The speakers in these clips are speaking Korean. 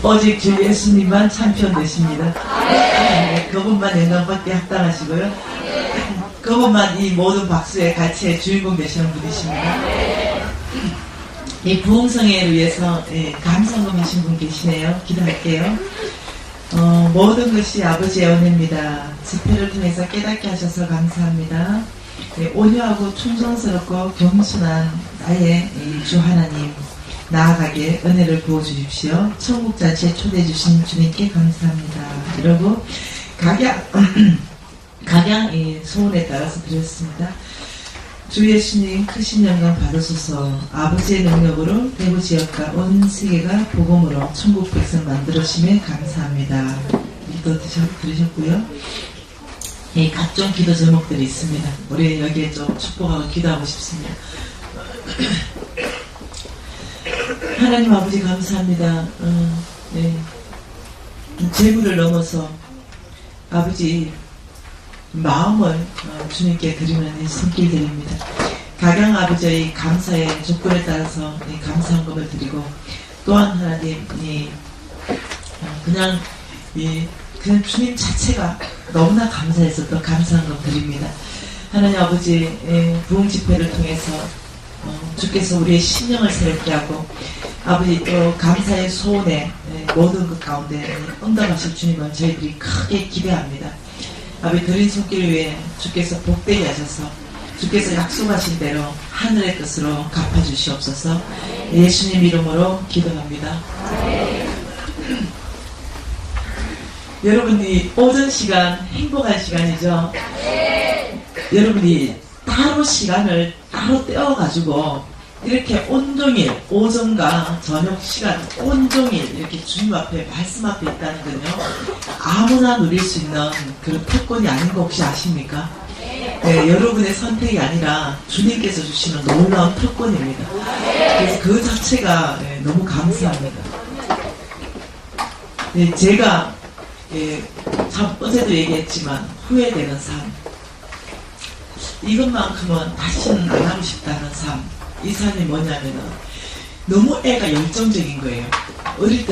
오직 주 예수님만 참편 되십니다. 네, 그분만 영광받게 합당하시고요. 그분만 이 모든 박수의 가치의 주인공 되시는 분이십니다. 이 부흥성회를 위해서 감사금 하신 분 계시네요. 기도할게요. 모든 것이 아버지의 은혜입니다. 집회를 통해서 깨닫게 하셔서 감사합니다. 온유하고 충성스럽고 겸손한 나의 주 하나님, 나아가게 은혜를 부어주십시오. 천국잔치에 초대해 주신 주님께 감사합니다. 이러고 각양 소원에 따라서 드렸습니다. 주 예수님 크신 영광 받으소서. 아버지의 능력으로 대구 지역과 온 세계가 복음으로 천국 백성 만들어심에 감사합니다. 기도 들으셨고요. 각종 기도 제목들이 있습니다. 우리 여기에 좀 축복하고 기도하고 싶습니다. 하나님 아버지 감사합니다. 재물을 넘어서 아버지 마음을 주님께 드리는 이 손길들입니다. 각양 아버지의 감사의 조건에 따라서 감사한금을 드리고, 또한 하나님 그냥 주님 자체가 너무나 감사해서 또 감사한금 드립니다. 하나님 아버지 부흥 집회를 통해서 주께서 우리의 심령을 새롭게 하고, 아버지 또 감사의 소원에 모든 것 가운데 응답하실 주님을 저희들이 크게 기대합니다. 아버지 드린 손길 위에 주께서 복되게 하셔서 주께서 약속하신 대로 하늘의 뜻으로 갚아주시옵소서. 예수님 이름으로 기도합니다. 여러분이 오전 시간 행복한 시간이죠. 여러분이 따로 시간을 따로 떼어가지고 이렇게 온종일 오전과 저녁 시간 온종일 이렇게 주님 앞에 말씀 앞에 있다는 건요, 아무나 누릴 수 있는 그런 특권이 아닌 거 혹시 아십니까? 네, 여러분의 선택이 아니라 주님께서 주시는 놀라운 특권입니다. 그래서 그 자체가 너무 감사합니다. 제가 참 어제도 얘기했지만 후회되는 삶, 이것만큼은 다시는 안 하고 싶다는 삶, 이 삶이 뭐냐면은 너무 애가 열정적인 거예요. 어릴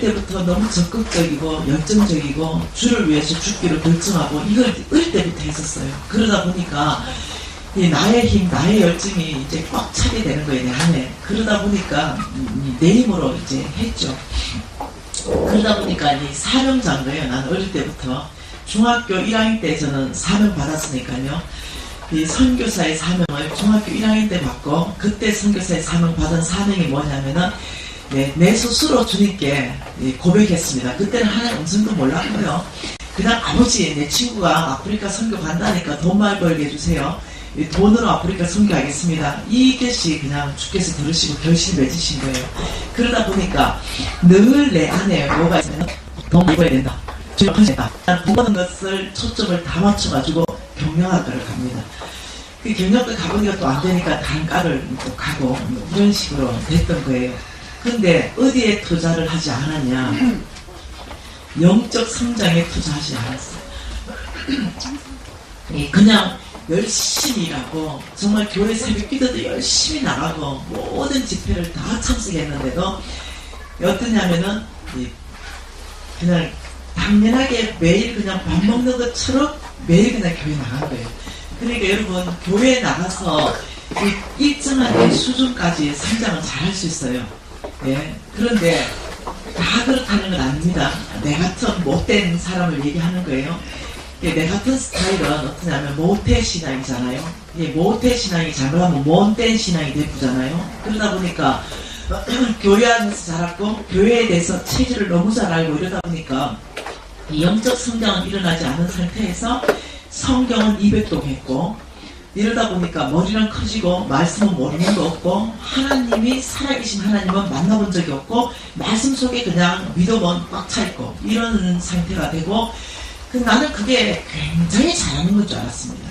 때부터 너무 적극적이고 열정적이고 주를 위해서 죽기로 결정하고 이걸 어릴 때부터 했었어요. 그러다 보니까 나의 힘, 나의 열정이 이제 꽉 차게 되는 거예요, 내 안에. 그러다 보니까 내 힘으로 이제 했죠. 그러다 보니까 사명자인 거예요. 난 어릴 때부터. 중학교 1학년 때 저는 사명 받았으니까요. 이 선교사의 사명을 중학교 1학년 때 받고, 그때 선교사의 사명 받은 사명이 뭐냐면은 내 스스로 주님께 고백했습니다. 그때는 하나님 음성도 몰랐고요. 그냥 아버지, 내 친구가 아프리카 선교 간다니까 돈 많이 벌게 해주세요. 돈으로 아프리카 선교하겠습니다. 이것이 그냥 주께서 들으시고 결심을 맺으신 거예요. 그러다 보니까 늘 내 안에 뭐가 있으면 돈 많이 벌어야 된다. 주님 하신다. 돈 버는 것을 초점을 다 맞춰가지고 경영학과를 갑니다. 그 경영학과 가보니까 또 안 되니까 다른 과를 또 가고 이런 식으로 됐던 거예요. 근데 어디에 투자를 하지 않았냐? 영적 성장에 투자하지 않았어요. 그냥 열심히 일하고, 정말 교회 새벽 기도도 열심히 나가고 모든 집회를 다 참석했는데도 어떠냐면은 그냥 당연하게 매일 그냥 밥 먹는 것처럼 매일 그냥 교회 나간 거예요. 그러니까 여러분, 교회에 나가서 일정한 수준까지 성장을 잘 할 수 있어요. 그런데 다 그렇다는 건 아닙니다. 내 같은 못된 사람을 얘기하는 거예요. 내 같은 스타일은 어떠냐면 모태신앙이잖아요. 모태신앙이 잘못하면 못된 신앙이 되잖아요. 그러다 보니까 교회 안에서 자랐고 교회에 대해서 체질을 너무 잘 알고 이러다 보니까 영적 성장은 일어나지 않은 상태에서 성경은 200독 했고, 이러다 보니까 머리는 커지고 말씀은 모르는 거 없고, 하나님이 살아계신 하나님은 만나본 적이 없고, 말씀 속에 그냥 믿음은 꽉 차있고, 이런 상태가 되고, 나는 그게 굉장히 잘하는 건 줄 알았습니다.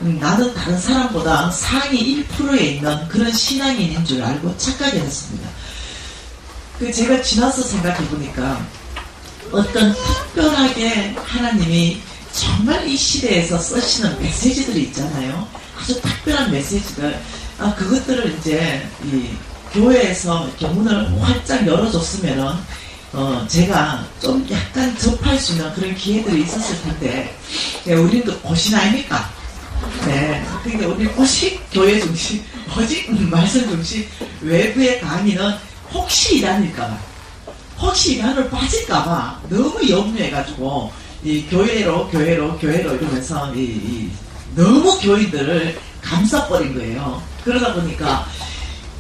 나는 다른 사람보다 상위 1%에 있는 그런 신앙인인 줄 알고 착각이 됐습니다. 제가 지나서 생각해 보니까 어떤 특별하게 하나님이 정말 이 시대에서 쓰시는 메시지들이 있잖아요. 아주 특별한 메시지들, 그것들을 이제 이 교회에서 이렇게 문을 활짝 열어줬으면은 제가 좀 약간 접할 수 있는 그런 기회들이 있었을 텐데, 네, 우리는 또 고신 아닙니까? 네. 그러니까 우리 오직 교회 중심, 오직 말씀 중심, 외부의 강의는 혹시 이다닐까봐, 혹시 이단을 빠질까봐 너무 염려해가지고, 이 교회로 이러면서, 너무 교인들을 감싸버린 거예요. 그러다 보니까,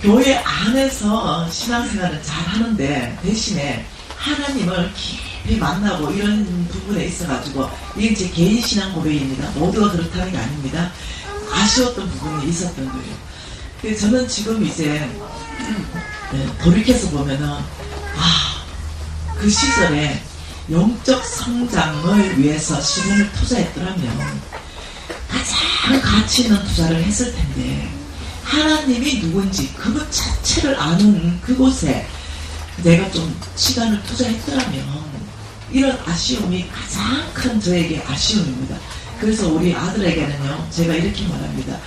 교회 안에서 신앙생활은 잘 하는데, 대신에, 하나님을 깊이 만나고 이런 부분에 있어가지고 이게 제 개인 신앙 고백입니다. 모두가 그렇다는 게 아닙니다. 아쉬웠던 부분이 있었던 거예요. 그래서 저는 지금 이제 돌이켜서 보면은 그 시절에 영적 성장을 위해서 시간을 투자했더라면 가장 가치 있는 투자를 했을 텐데 하나님이 누군지 그것 자체를 아는 그곳에 내가 좀 시간을 투자했더라면 이런 아쉬움이 가장 큰 저에게 아쉬움입니다. 그래서 우리 아들에게는요 제가 이렇게 말합니다.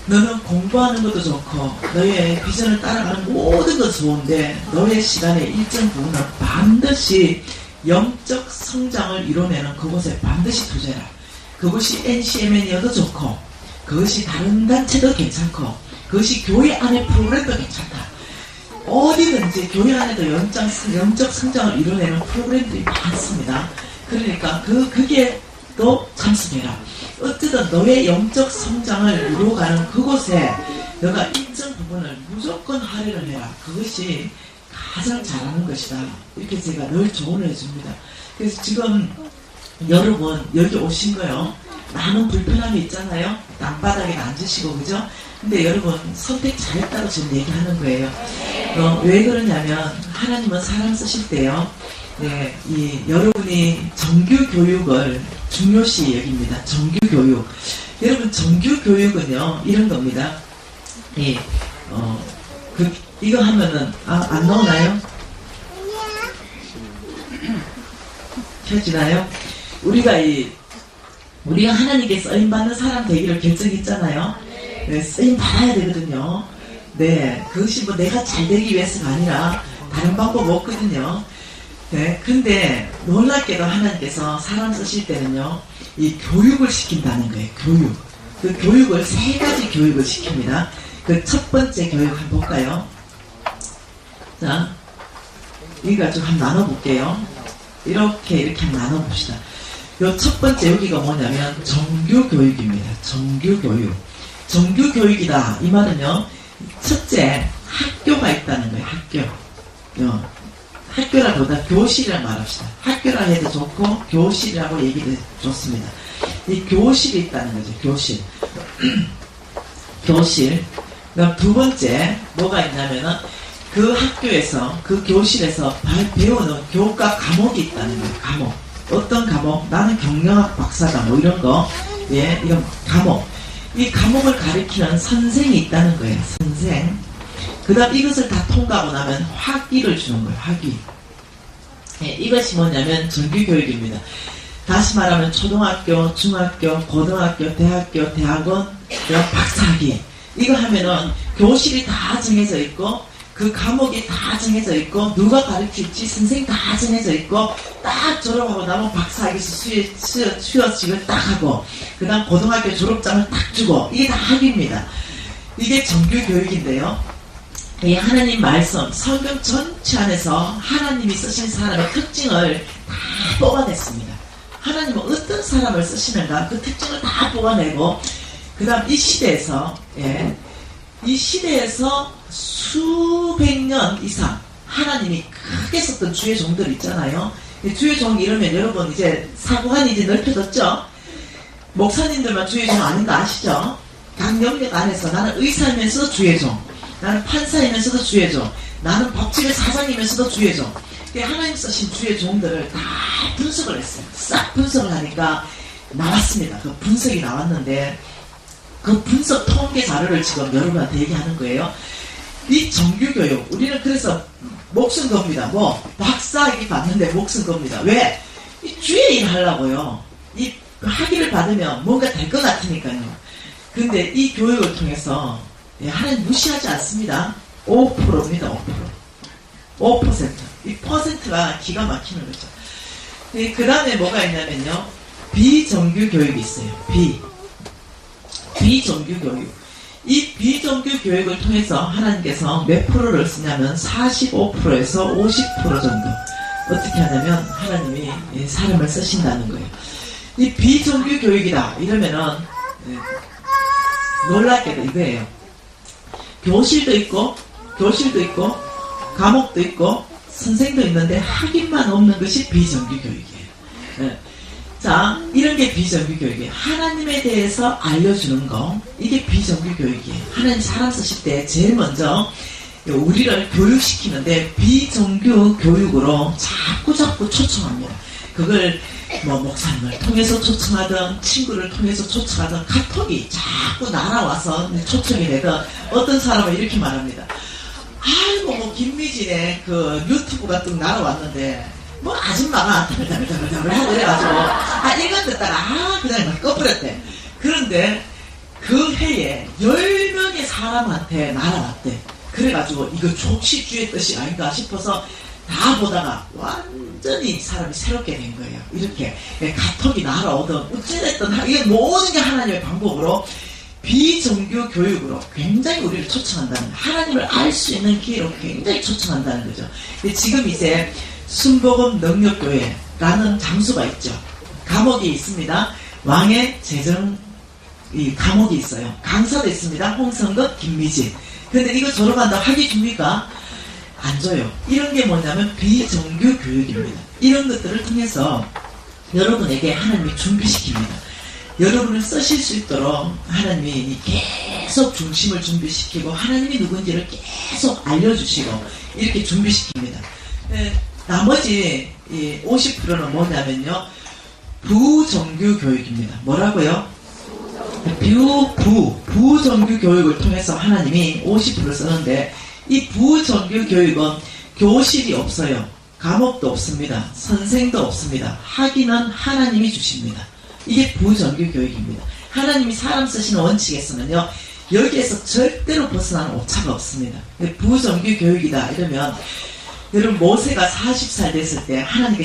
너는 공부하는 것도 좋고 너의 비전을 따라가는 모든 것도 좋은데 너의 시간의 일정 부분을 반드시 영적 성장을 이뤄내는 그곳에 반드시 투자해라. 그것이 NCMN이어도 좋고 그것이 다른 단체도 괜찮고 그것이 교회 안의 프로그램도 괜찮다. 어디든지 교회 안에도 영적 성장을 이뤄내는 프로그램들이 많습니다. 그러니까 그게 또 참석해라. 어쨌든 너의 영적 성장을 이루어가는 그곳에 너가 일정 부분을 무조건 할애를 해라. 그것이 가장 잘하는 것이다. 이렇게 제가 늘 조언을 해줍니다. 그래서 지금 여러분 여기 오신 거요. 많은 불편함이 있잖아요. 땅바닥에 앉으시고 그죠? 근데 여러분 선택 잘했다고 지금 얘기하는 거예요. 왜 그러냐면 하나님은 사람 쓰실 때요. 네, 여러분이 정규 교육을 중요시 여깁니다. 정규 교육. 여러분 정규 교육은요 이런 겁니다. 이거 하면은 안 나오나요? 켜지나요? 우리가 하나님께 쓰임 받는 사람 되기를 결정했잖아요. 네, 쓰임 받아야 되거든요. 네, 그것이 뭐 내가 잘 되기 위해서가 아니라 다른 방법 없거든요. 네, 근데 놀랍게도 하나님께서 사람 쓰실 때는요, 이 교육을 시킨다는 거예요. 교육. 그 교육을 3가지 교육을 시킵니다. 그 첫 번째 교육 한번 볼까요? 자, 이거 가지고 한번 나눠볼게요. 이렇게 한번 나눠봅시다. 요 첫 번째 여기가 뭐냐면 정규 교육입니다. 정규 교육. 정규 교육이다. 이 말은요, 첫째, 학교가 있다는 거예요. 학교. 학교라보다 교실이라 말합시다. 학교라 해도 좋고 교실이라고 얘기도 좋습니다. 이 교실이 있다는 거죠. 교실. 교실. 그럼 두 번째 뭐가 있냐면은 그 학교에서 그 교실에서 배우는 교과 과목이 있다는 거예요. 과목. 어떤 과목? 나는 경영학 박사다. 뭐 이런 거. 예, 이런 과목. 이 과목을 가리키는 선생이 있다는 거예요. 선생. 그 다음 이것을 다 통과하고 나면 학위를 주는 거예요. 학위. 예, 이것이 뭐냐면 정규교육입니다. 다시 말하면 초등학교, 중학교, 고등학교, 대학교, 대학원, 박사학위. 이거 하면은 교실이 다 정해져 있고 그 과목이 다 정해져 있고 누가 가르칠지 선생님 다 정해져 있고 딱 졸업하고 나면 박사학위에서 수여식을 딱 하고 그 다음 고등학교 졸업장을 딱 주고 이게 다 학위입니다. 이게 정규교육인데요. 이 하나님 말씀 성경 전체 안에서 하나님이 쓰신 사람의 특징을 다 뽑아냈습니다. 하나님은 어떤 사람을 쓰시는가 그 특징을 다 뽑아내고 그 다음 이 시대에서 이 시대에서 수백 년 이상 하나님이 크게 썼던 주의 종들 있잖아요. 주의 종 이러면 여러분 이제 사고관이 이제 넓혀졌죠. 목사님들만 주의 종 아닌 거 아시죠? 각 영역 안에서 나는 의사이면서도 주의 종, 나는 판사이면서도 주의 종, 나는 법칙의 사장이면서도 주의 종. 하나님 쓰신 주의 종들을 다 분석을 했어요. 싹 분석을 하니까 나왔습니다. 그 분석이 나왔는데 그 분석 통계 자료를 지금 여러분한테 얘기하는 거예요. 이 정규교육, 우리는 그래서 목숨 겁니다. 뭐 박사학위 받는데 목숨 겁니다. 왜? 이 주의 일 하려고요. 이 학위를 받으면 뭔가 될 것 같으니까요. 근데 이 교육을 통해서 하나님 무시하지 않습니다. 5%입니다. 5%. 이 퍼센트가 기가 막히는 거죠. 그 다음에 뭐가 있냐면요. 비정규 교육이 있어요. 비정규 교육. 이 비정규 교육을 통해서 하나님께서 몇 프로를 쓰냐면 45%에서 50% 정도. 어떻게 하냐면 하나님이 사람을 쓰신다는 거예요. 이 비정규 교육이다 이러면은 놀랍게도 이거예요. 교실도 있고 과목도 있고 선생도 있는데 학위만 없는 것이 비정규 교육이에요. 자, 이런 게 비정규 교육이에요. 하나님에 대해서 알려주는 거, 이게 비정규 교육이에요. 하나님 사람 쓰실 때 제일 먼저 우리를 교육시키는데 비정규 교육으로 자꾸 초청합니다. 그걸 뭐 목사님을 통해서 초청하든 친구를 통해서 초청하든 카톡이 자꾸 날아와서 초청이 되든 어떤 사람은 이렇게 말합니다. 아이고 뭐 김미진의 그 유튜브 같은 거 날아왔는데 뭐 아줌마가 다글다글 하고 이래가지고 이건 듣다가 그냥 막 꺼버렸대. 그런데 그 해에 10명의 사람한테 날아왔대. 그래가지고 이거 족시주의 뜻이 아닌가 싶어서 다 보다가 완전히 사람이 새롭게 된 거예요. 이렇게 카톡이 날아오든 어찌됐든 이게 모든 게 하나님의 방법으로 비정규 교육으로 굉장히 우리를 초청한다는, 하나님을 알 수 있는 기회로 굉장히 초청한다는 거죠. 지금 이제 순복음 능력교회라는 장소가 있죠. 과목이 있습니다. 왕의 재정 이 과목이 있어요. 강사도 있습니다. 홍성급, 김미진. 근데 이거 졸업한다고 학위 줍니까? 안 줘요. 이런 게 뭐냐면 비정규 교육입니다. 이런 것들을 통해서 여러분에게 하나님이 준비시킵니다. 여러분을 쓰실 수 있도록 하나님이 계속 중심을 준비시키고 하나님이 누군지를 계속 알려주시고 이렇게 준비시킵니다. 나머지 50%는 뭐냐면요. 부정규 교육입니다. 뭐라고요? 부정규 교육을 통해서 하나님이 50% 쓰는데 이 부정규 교육은 교실이 없어요. 과목도 없습니다. 선생도 없습니다. 학위는 하나님이 주십니다. 이게 부정규 교육입니다. 하나님이 사람 쓰시는 원칙에서는요. 여기에서 절대로 벗어나는 오차가 없습니다. 부정규 교육이다 이러면 여러분 모세가 40살 됐을 때 하나님께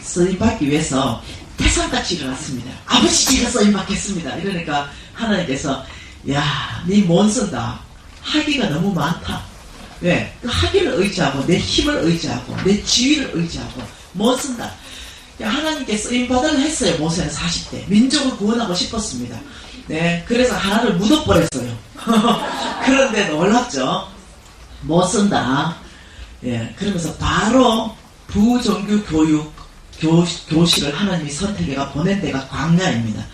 쓰임받기 위해서 태산같이 일어났습니다. 아버지 제가 쓰임받겠습니다. 이러니까 하나님께서 야, 니 못 쓴다. 학위가 너무 많다. 왜? 그 학위를 의지하고 내 힘을 의지하고 내 지위를 의지하고 못 쓴다. 하나님께 쓰임받으려 했어요. 모세는 40대. 민족을 구원하고 싶었습니다. 네, 그래서 하나를 묻어버렸어요. 그런데 놀랍죠? 못 쓴다. 예, 그러면서 바로 부정규 교실을 하나님이 선택해가 보낸 데가 광야입니다.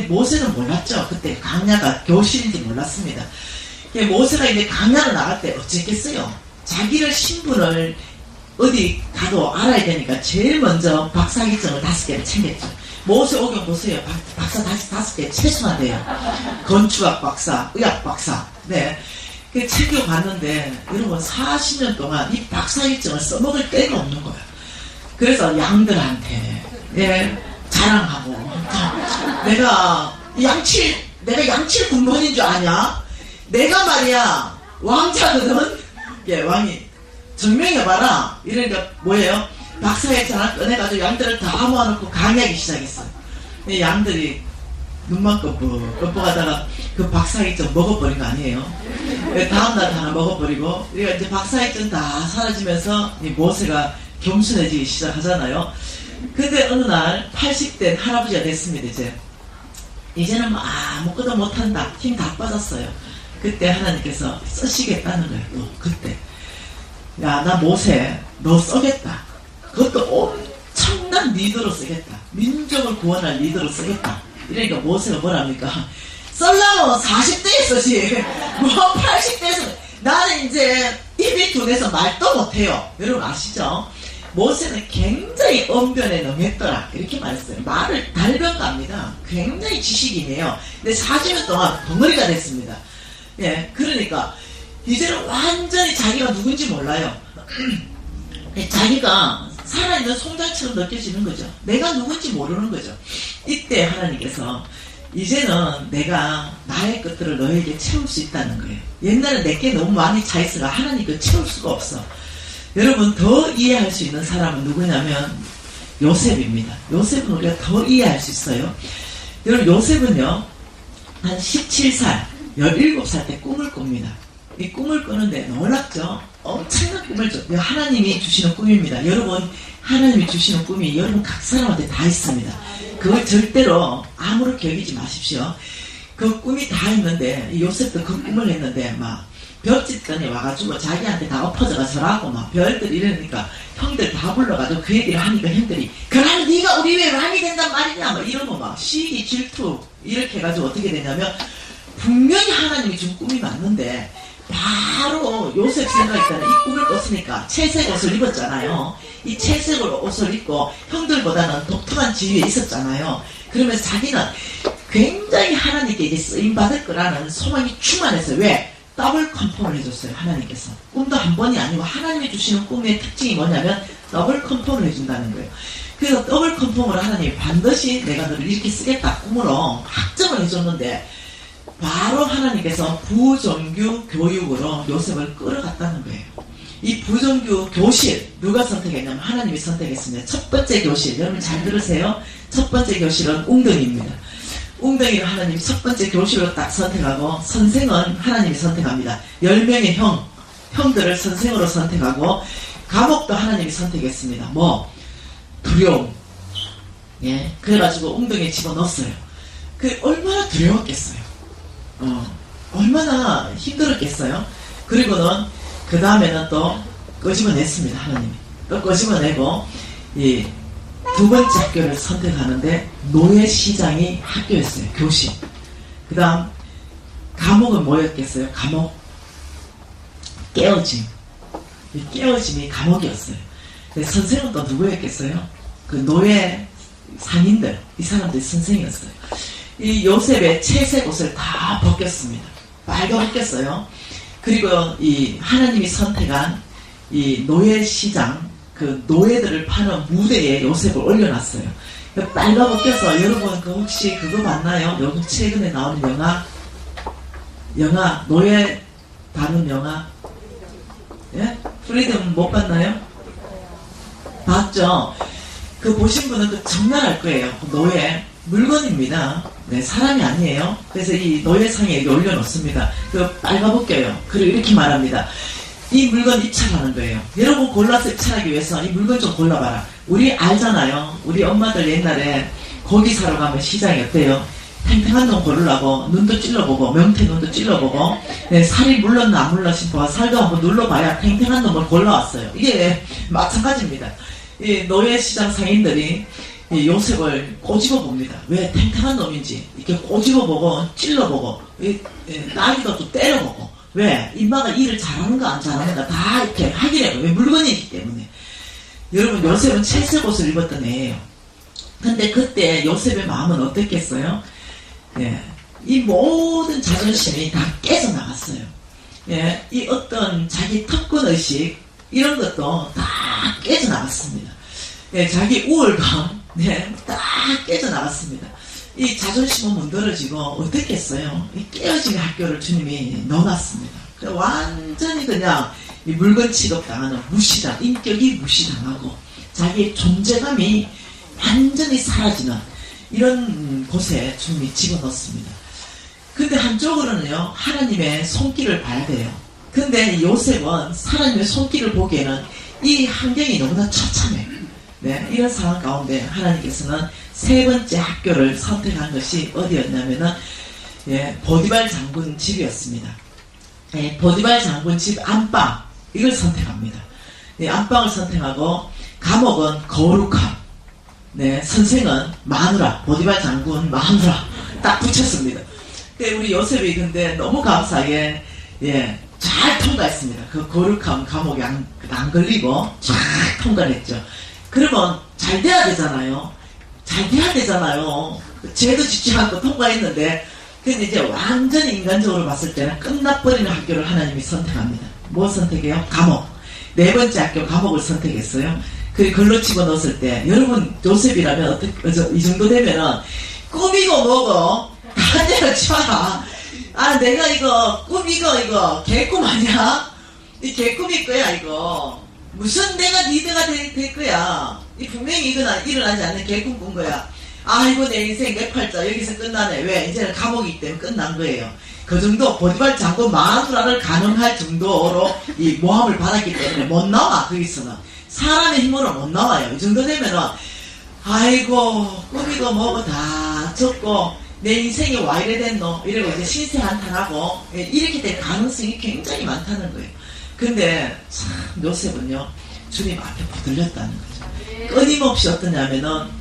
모세는 몰랐죠. 그때 광야가 교실인지 몰랐습니다. 모세가 이제 광야로 나갈 때 어쨌겠어요. 자기를 신분을 어디 가도 알아야 되니까 제일 먼저 박사학위증을 5개를 챙겼죠. 모세 오경 보세요. 박사 5개 최소한 돼요. 건축학 박사, 의학 박사. 네. 챙겨봤는데 여러분 40년 동안 이 박사학위증을 써먹을 데가 없는 거예요. 그래서 양들한테 자랑하고 내가 양칠 군번인 줄 아냐? 내가 말이야 왕자거든. 왕이 증명해봐라. 이러니까 뭐예요? 박사학위증 하나 꺼내가지고 양들을 다 모아놓고 강의하기 시작했어요. 양들이 눈만 껌뻑하다가 그 박사학위증 먹어버린 거 아니에요? 다음날 하나 먹어버리고, 그러니까 이제 박사학위증 다 사라지면서 이 모세가 겸손해지기 시작하잖아요. 근데 어느 날 80대 할아버지가 됐습니다. 이제는 아무것도 못한다. 힘 다 빠졌어요. 그때 하나님께서 쓰시겠다는 거예요. 또 그때 야, 나 모세 너 쓰겠다. 그것도 엄청난 리더로 쓰겠다. 민족을 구원할 리더로 쓰겠다. 이러니까 모세가 뭐랍니까? 썰라고 40대에 쓰지 뭐 80대에서 나는 이제 입이 둔해서 말도 못해요. 여러분 아시죠? 모세는 굉장히 언변에 능했더라 이렇게 말했어요. 말을 달변갑니다. 굉장히 지식이네요. 근데 40년 동안 덩어리가 됐습니다. 예, 그러니까 이제는 완전히 자기가 누군지 몰라요. 자기가 살아있는 송달처럼 느껴지는 거죠. 내가 누군지 모르는 거죠. 이때 하나님께서 이제는 내가 나의 것들을 너에게 채울 수 있다는 거예요. 옛날에 내게 너무 많이 차 있어가 하나님 그 채울 수가 없어. 여러분 더 이해할 수 있는 사람은 누구냐면 요셉입니다. 요셉은 우리가 더 이해할 수 있어요. 여러분 요셉은요 한 17살 17살 때 꿈을 꿉니다. 이 꿈을 꾸는데 놀랍죠? 엄청난 꿈을 줘. 하나님이 주시는 꿈입니다. 여러분 하나님이 주시는 꿈이 여러분 각 사람한테 다 있습니다. 그걸 절대로 아무렇게 여기지 마십시오. 그 꿈이 다 있는데 요셉도 그 꿈을 했는데 막 벽짓단에 와가지고 자기한테 다 엎어져가 절하고 막 별들 이러니까 형들 다 불러가지고 그 얘기를 하니까 형들이 그럼 네가 우리 왜 왕이 된단 말이냐 막 이러고 막 시기 질투 이렇게 해가지고 어떻게 되냐면 분명히 하나님이 준 꿈이 맞는데 바로 요셉 생각이 때는 이 꿈을 꿨으니까 채색 옷을 입었잖아요. 이 채색 옷을 입고 형들보다는 독특한 지위에 있었잖아요. 그러면서 자기는 굉장히 하나님께 이제 쓰임받을 거라는 소망이 충만했어요. 왜? 더블 컨펌을 해줬어요. 하나님께서. 꿈도 한 번이 아니고 하나님이 주시는 꿈의 특징이 뭐냐면 더블 컨펌을 해준다는 거예요. 그래서 더블 컨펌으로 하나님이 반드시 내가 너를 이렇게 쓰겠다 꿈으로 확정을 해줬는데 바로 하나님께서 부정규 교육으로 요셉을 끌어갔다는 거예요. 이 부정규 교실 누가 선택했냐면 하나님이 선택했습니다. 첫 번째 교실 여러분 잘 들으세요. 첫 번째 교실은 웅덩이입니다. 웅덩이를 하나님이 첫 번째 교실로 딱 선택하고 선생은 하나님이 선택합니다. 10명의 형들을 선생으로 선택하고 감옥도 하나님이 선택했습니다. 뭐 두려움. 예, 그래가지고 웅덩이에 집어넣었어요. 그 얼마나 두려웠겠어요. 얼마나 힘들었겠어요. 그리고는 그 다음에는 또 끄집어냈습니다. 하나님이 또 끄집어내고 이 두 번째 학교를 선택하는데 노예시장이 학교였어요. 교실. 그 다음 감옥은 뭐였겠어요? 감옥 깨어짐. 이 깨어짐이 감옥이었어요. 선생은 또 누구였겠어요? 그 노예 상인들 이 사람들이 선생이었어요. 이 요셉의 채색 옷을 다 벗겼습니다. 빨가벗겼어요. 그리고 이 하나님이 선택한 이 노예시장 그 노예들을 파는 무대에 요셉을 올려놨어요. 빨가벗겨서 여러분 그 혹시 그거 봤나요? 요즘 최근에 나오는 영화 노예 다룬 영화 예? 프리덤 못 봤나요? 봤죠? 그 보신 분은 그 정말 알 거예요. 노예 물건입니다. 네, 사람이 아니에요. 그래서 이 노예상에 여기 올려놓습니다. 그 빨가벗겨요. 그리고 이렇게 말합니다. 이 물건 입찰하는 거예요. 여러분 골라서 입찰하기 위해서 이 물건 좀 골라봐라. 우리 알잖아요. 우리 엄마들 옛날에 고기 사러 가면 시장이 어때요? 탱탱한 놈 고르려고 눈도 찔러보고 명태 눈도 찔러보고 네, 살이 물렀나 안 물렀나 싶어 살도 한번 눌러봐야 탱탱한 놈을 골라왔어요. 이게 마찬가지입니다. 이 노예시장 상인들이 이 요셉을 꼬집어 봅니다. 왜 탱탱한 놈인지 이렇게 꼬집어 보고 찔러보고 나기도 좀 때려보고 왜? 인마가 일을 잘하는가 안 잘하는가 다 이렇게 확인해요. 왜? 물건이기 때문에. 여러분 요셉은 채색 옷을 입었던 애예요. 근데 그때 요셉의 마음은 어땠겠어요? 예, 이 모든 자존심이 다 깨져나갔어요. 예, 이 어떤 자기 특권의식 이런 것도 다 깨져나갔습니다. 예, 자기 우월감 네, 다 깨져나갔습니다. 이 자존심은 문드러지고 어떻겠어요? 이 깨어진 학교를 주님이 넣어놨습니다. 완전히 그냥 이 물건 취급당하는 무시당, 인격이 무시당하고 자기의 존재감이 완전히 사라지는 이런 곳에 주님이 집어넣습니다. 근데 한쪽으로는요 하나님의 손길을 봐야 돼요. 근데 요셉은 하나님의 손길을 보기에는 이 환경이 너무나 처참해요. 네, 이런 상황 가운데 하나님께서는 세 번째 학교를 선택한 것이 어디였냐면은 예, 보디발 장군 집이었습니다. 예, 보디발 장군 집 안방 이걸 선택합니다. 예, 안방을 선택하고 감옥은 거룩함, 네, 선생은 마누라, 보디발 장군 마누라 딱 붙였습니다. 우리 요셉이 근데 너무 감사하게 예, 잘 통과했습니다. 그 거룩함 감옥에 안 걸리고 잘 통과했죠. 그러면 잘 돼야 되잖아요. 잘 돼야 되잖아요. 죄도 짓지 않고 통과했는데 근데 이제 완전히 인간적으로 봤을 때는 끝나버리는 학교를 하나님이 선택합니다. 뭐 선택해요? 감옥. 네 번째 학교 감옥을 선택했어요. 그리고 글로 집어넣었을 때 여러분 요셉이라면 어떻게 이 정도 되면은 꿈이고 뭐고 다 내려쳐라. 아 내가 이거 꿈 이거 개꿈 아니야? 이 개꿈일 거야 이거. 무슨 내가 리더가 될 거야. 분명히 일어나지 않는 개꿈 꾼 거야. 아이고 내 인생 내 팔자 여기서 끝나네. 왜? 이제는 감옥이기 때문에 끝난 거예요. 그 정도 보디발 장군 마누라를 가능할 정도로 이 모함을 받았기 때문에 못 나와. 거기서는 사람의 힘으로 못 나와요. 이 정도 되면은 아이고 꿈이고 뭐고 다 적고 내 인생이 와 이래 됐노 이러고 이제 신세 한탄하고 이렇게 될 가능성이 굉장히 많다는 거예요. 근데 참 요셉은요 주님 앞에 붙들렸다는 거죠. 끊임없이 어떠냐면은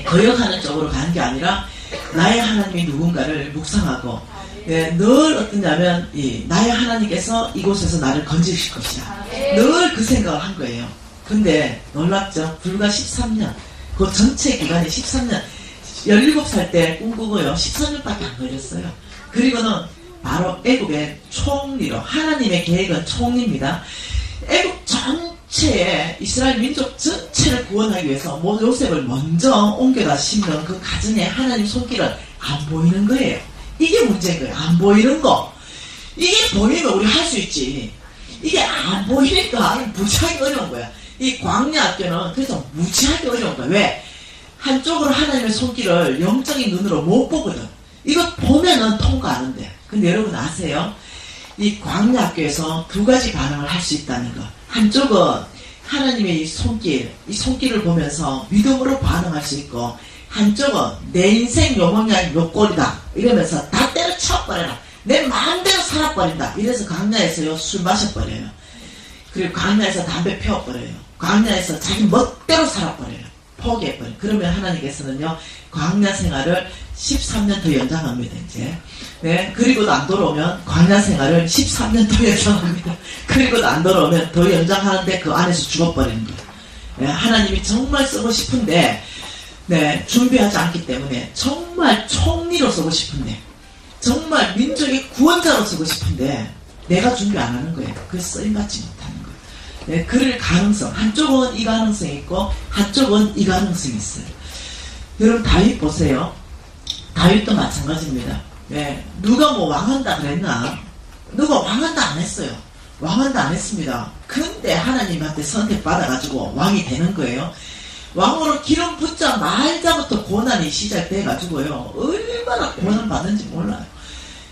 거역하는 쪽으로 가는 게 아니라 나의 하나님이 누군가를 묵상하고 늘 어떠냐면 나의 하나님께서 이곳에서 나를 건지실 것이다. 늘 그 생각을 한 거예요. 근데 놀랍죠? 불과 13년 그 전체 기간이 13년 17살 때 꿈꾸고요. 13년밖에 안 걸렸어요. 그리고는 바로 애국의 총리로 하나님의 계획은 총리입니다. 애국 전체에 이스라엘 민족 전체를 구원하기 위해서 요셉을 먼저 옮겨다 심는 그 가정에 하나님 손길은 안 보이는 거예요. 이게 문제인 거예요. 안 보이는 거. 이게 보이면 우리 할 수 있지. 이게 안 보이니까 무지하게 어려운 거야. 이 광야학교는 그래서 무지하게 어려운 거야. 왜? 한쪽으로 하나님의 손길을 영적인 눈으로 못 보거든. 이거 보면은 통과하는데. 근데 여러분 아세요? 이 광야학교에서 두 가지 반응을 할 수 있다는 거. 한쪽은 하나님의 이 손길을 보면서 믿음으로 반응할 수 있고, 한쪽은 내 인생 요몽냥 요꼴이다 이러면서 다 때려쳐버려라. 내 마음대로 살아버린다. 이래서 광야에서요 술 마셔버려요. 그리고 광야에서 담배 피워버려요. 광야에서 자기 멋대로 살아버려요. 포기해버려요. 그러면 하나님께서는요 광야 생활을 13년 더 연장합니다. 이제 그리고도 안 돌아오면 광야 생활을 13년 더 연장합니다. 그리고도 안 돌아오면 더 연장하는데 그 안에서 죽어버리는 거예요. 하나님이 정말 쓰고 싶은데 준비하지 않기 때문에 정말 총리로 쓰고 싶은데 정말 민족의 구원자로 쓰고 싶은데 내가 준비 안 하는 거예요. 그래서 쓰임받지 못하는 거예요. 그럴 가능성 한쪽은 이 가능성이 있고 한쪽은 이 가능성이 있어요. 여러분 다윗 보세요. 다윗도 마찬가지입니다. 누가 뭐 왕한다 그랬나? 누가 왕한다 안 했어요. 왕한다 안 했습니다. 근데 하나님한테 선택받아가지고 왕이 되는 거예요. 왕으로 기름 붓자마자부터 고난이 시작돼가지고요. 얼마나 고난 받는지 몰라요.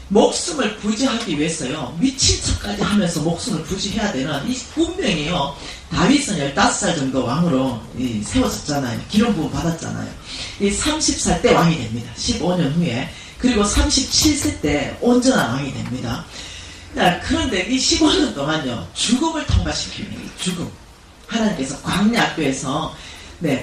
목숨을 부지하기 위해서요. 미친 척까지 하면서 목숨을 부지해야 되는 이 운명이요. 다윗은 15살 정도 왕으로 세워졌잖아요. 기름 부음 받았잖아요. 이 30살 때 왕이 됩니다. 15년 후에. 그리고 37세 때 온전한 왕이 됩니다. 그런데 이 15년 동안요. 죽음을 통과시키는 거예요. 죽음. 하나님께서 광야학교에서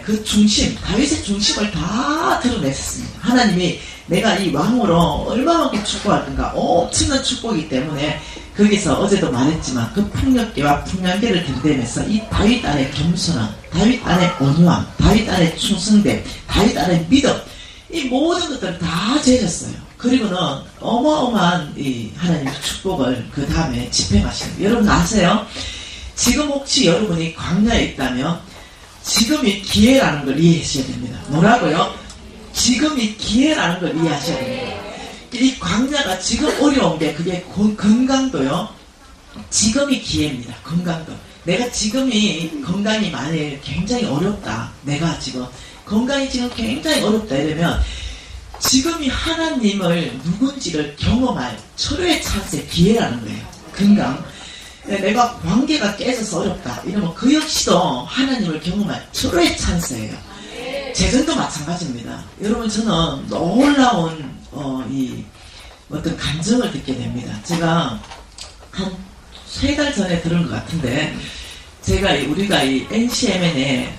그 중심, 다윗의 중심을 다 드러냈습니다. 하나님이 내가 이 왕으로 얼마만큼 축복할 건가 엄청난 축복이기 때문에 거기서 어제도 말했지만 그 폭력계와 풍량계를 들이대면서 이 다윗 안에 겸손함, 다윗 안에 온유함, 다윗 안에 충성됨, 다윗 안에 믿음 이 모든 것들을 다 재졌어요. 그리고는 어마어마한 이 하나님의 축복을 그 다음에 집행하시는 거예요. 여러분 아세요? 지금 혹시 여러분이 광야에 있다면 지금이 기회라는 걸 이해하셔야 됩니다. 뭐라고요? 지금이 기회라는 걸 이해하셔야 됩니다. 이 광야가 지금 어려운 게 그게 건강도요. 지금이 기회입니다. 건강도. 내가 지금이 건강이 만약에 굉장히 어렵다. 내가 지금 건강이 지금 굉장히 어렵다 이러면 지금이 하나님을 누군지를 경험할 철회의 찬스의 기회라는 거예요. 건강. 내가 관계가 깨져서 어렵다 이러면 그 역시도 하나님을 경험할 철회의 찬스예요. 재정도 마찬가지입니다. 여러분 저는 놀라운 이 어떤 감정을 듣게 됩니다. 제가 한 3달 전에 들은 것 같은데 우리가 이 NCMN에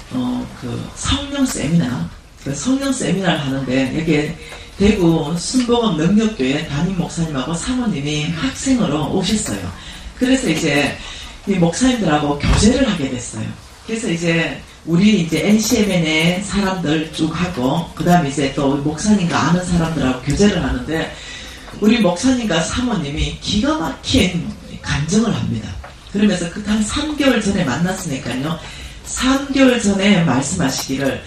그 성령 세미나 성령 세미나를 하는데 여기에 대구 순복음 능력교회 담임 목사님하고 사모님이 학생으로 오셨어요. 그래서 이제 이 목사님들하고 교제를 하게 됐어요. 그래서 이제 우리 이제 NCMN의 사람들 쭉 하고 그 다음에 이제 또 목사님과 아는 사람들하고 교제를 하는데 우리 목사님과 사모님이 기가 막힌 간증을 합니다. 그러면서 그 한 3개월 전에 만났으니까요. 3개월 전에 말씀하시기를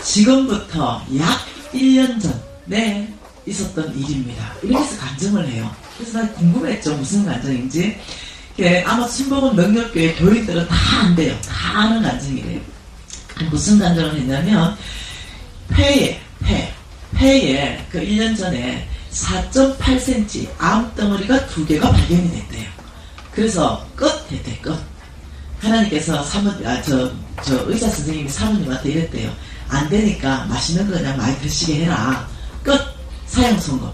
지금부터 약 1년 전에 있었던 일입니다. 이렇게 해서 간증을 해요. 그래서 난 궁금했죠. 무슨 간증인지. 예, 아마 순복음 능력교회 교인들은 다 안 돼요. 다 아는 간증이래요. 무슨 간증을 했냐면, 폐에 그 1년 전에 4.8cm 암덩어리가 2개가 발견이 됐대요. 그래서 했대, 끝. 하나님께서 저 의사 선생님이 사모님한테 이랬대요. 안 되니까 맛있는 거 그냥 많이 드시게 해라. 끝. 사형 선고.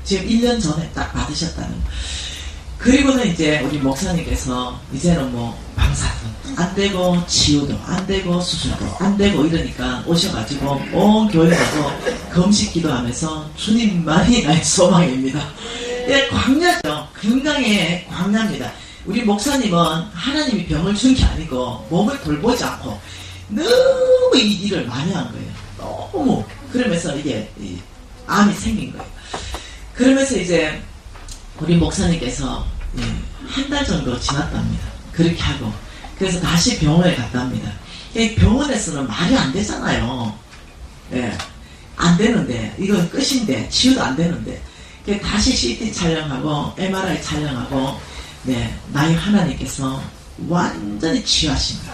지금 1년 전에 딱 받으셨다는 거. 그리고는 이제 우리 목사님께서 이제는 뭐 방사도 안 되고 치유도 안 되고 수술도 안 되고 이러니까 오셔가지고 온 교회하고 금식 기도하면서 주님만이 나의 소망입니다. 예, 광야죠. 건강의 광야입니다. 우리 목사님은 하나님이 병을 준 게 아니고 몸을 돌보지 않고 너무 이 일을 많이 한 거예요. 너무. 그러면서 이게 암이 생긴 거예요. 그러면서 이제 우리 목사님께서 한 달 정도 지났답니다. 그렇게 하고 그래서 다시 병원에 갔답니다. 병원에서는 말이 안 되잖아요. 예, 안 되는데 이건 끝인데 치유도 안 되는데 다시 CT 촬영하고 MRI 촬영하고 나의 하나님께서 완전히 치유하십니다.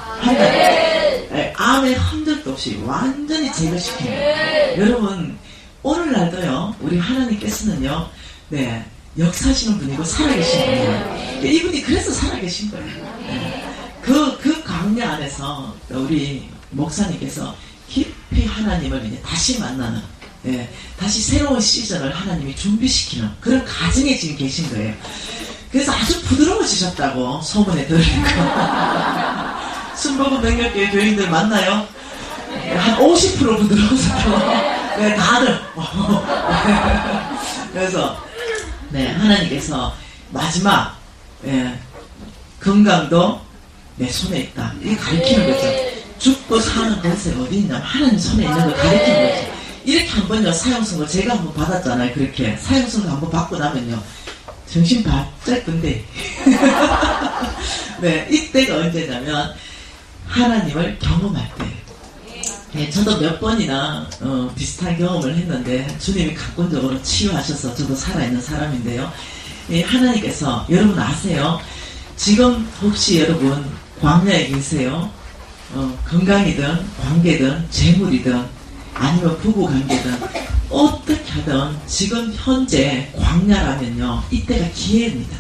암의 흔적도 없이 완전히 제거시킵니다. 여러분 오늘날도요 우리 하나님께서는요 역사하시는 분이고 살아계신 분이에요. 이분이 그래서 살아계신 거예요. 그 광야 안에서 우리 목사님께서 깊이 하나님을 이제 다시 만나는 다시 새로운 시즌을 하나님이 준비시키는 그런 과정에 지금 계신 거예요. 그래서 아주 부드러워지셨다고 소문에 들으니까 순복음 능력교회 교인들 만나요? 한 50% 부드러워졌다고 다들 그래서 하나님께서 마지막 건강도 내 손에 있다. 이게 가리키는 거죠. 죽고 사는 것에 어디 있냐면 하나님 손에 있는 걸 가리키는 거죠. 이렇게 한번요 사형선고 제가 한번 받았잖아요. 그렇게 사형선고 한번 받고 나면요 정신 바짝 든대. 이때가 언제냐면 하나님을 경험할 때. 저도 몇 번이나 비슷한 경험을 했는데 주님이 가꾼적으로 치유하셔서 저도 살아있는 사람인데요. 하나님께서 여러분 아세요? 지금 혹시 여러분 광야에 계세요? 건강이든 관계든 재물이든 아니면 부부관계든 어떻게 하든 지금 현재 광야라면요 이때가 기회입니다.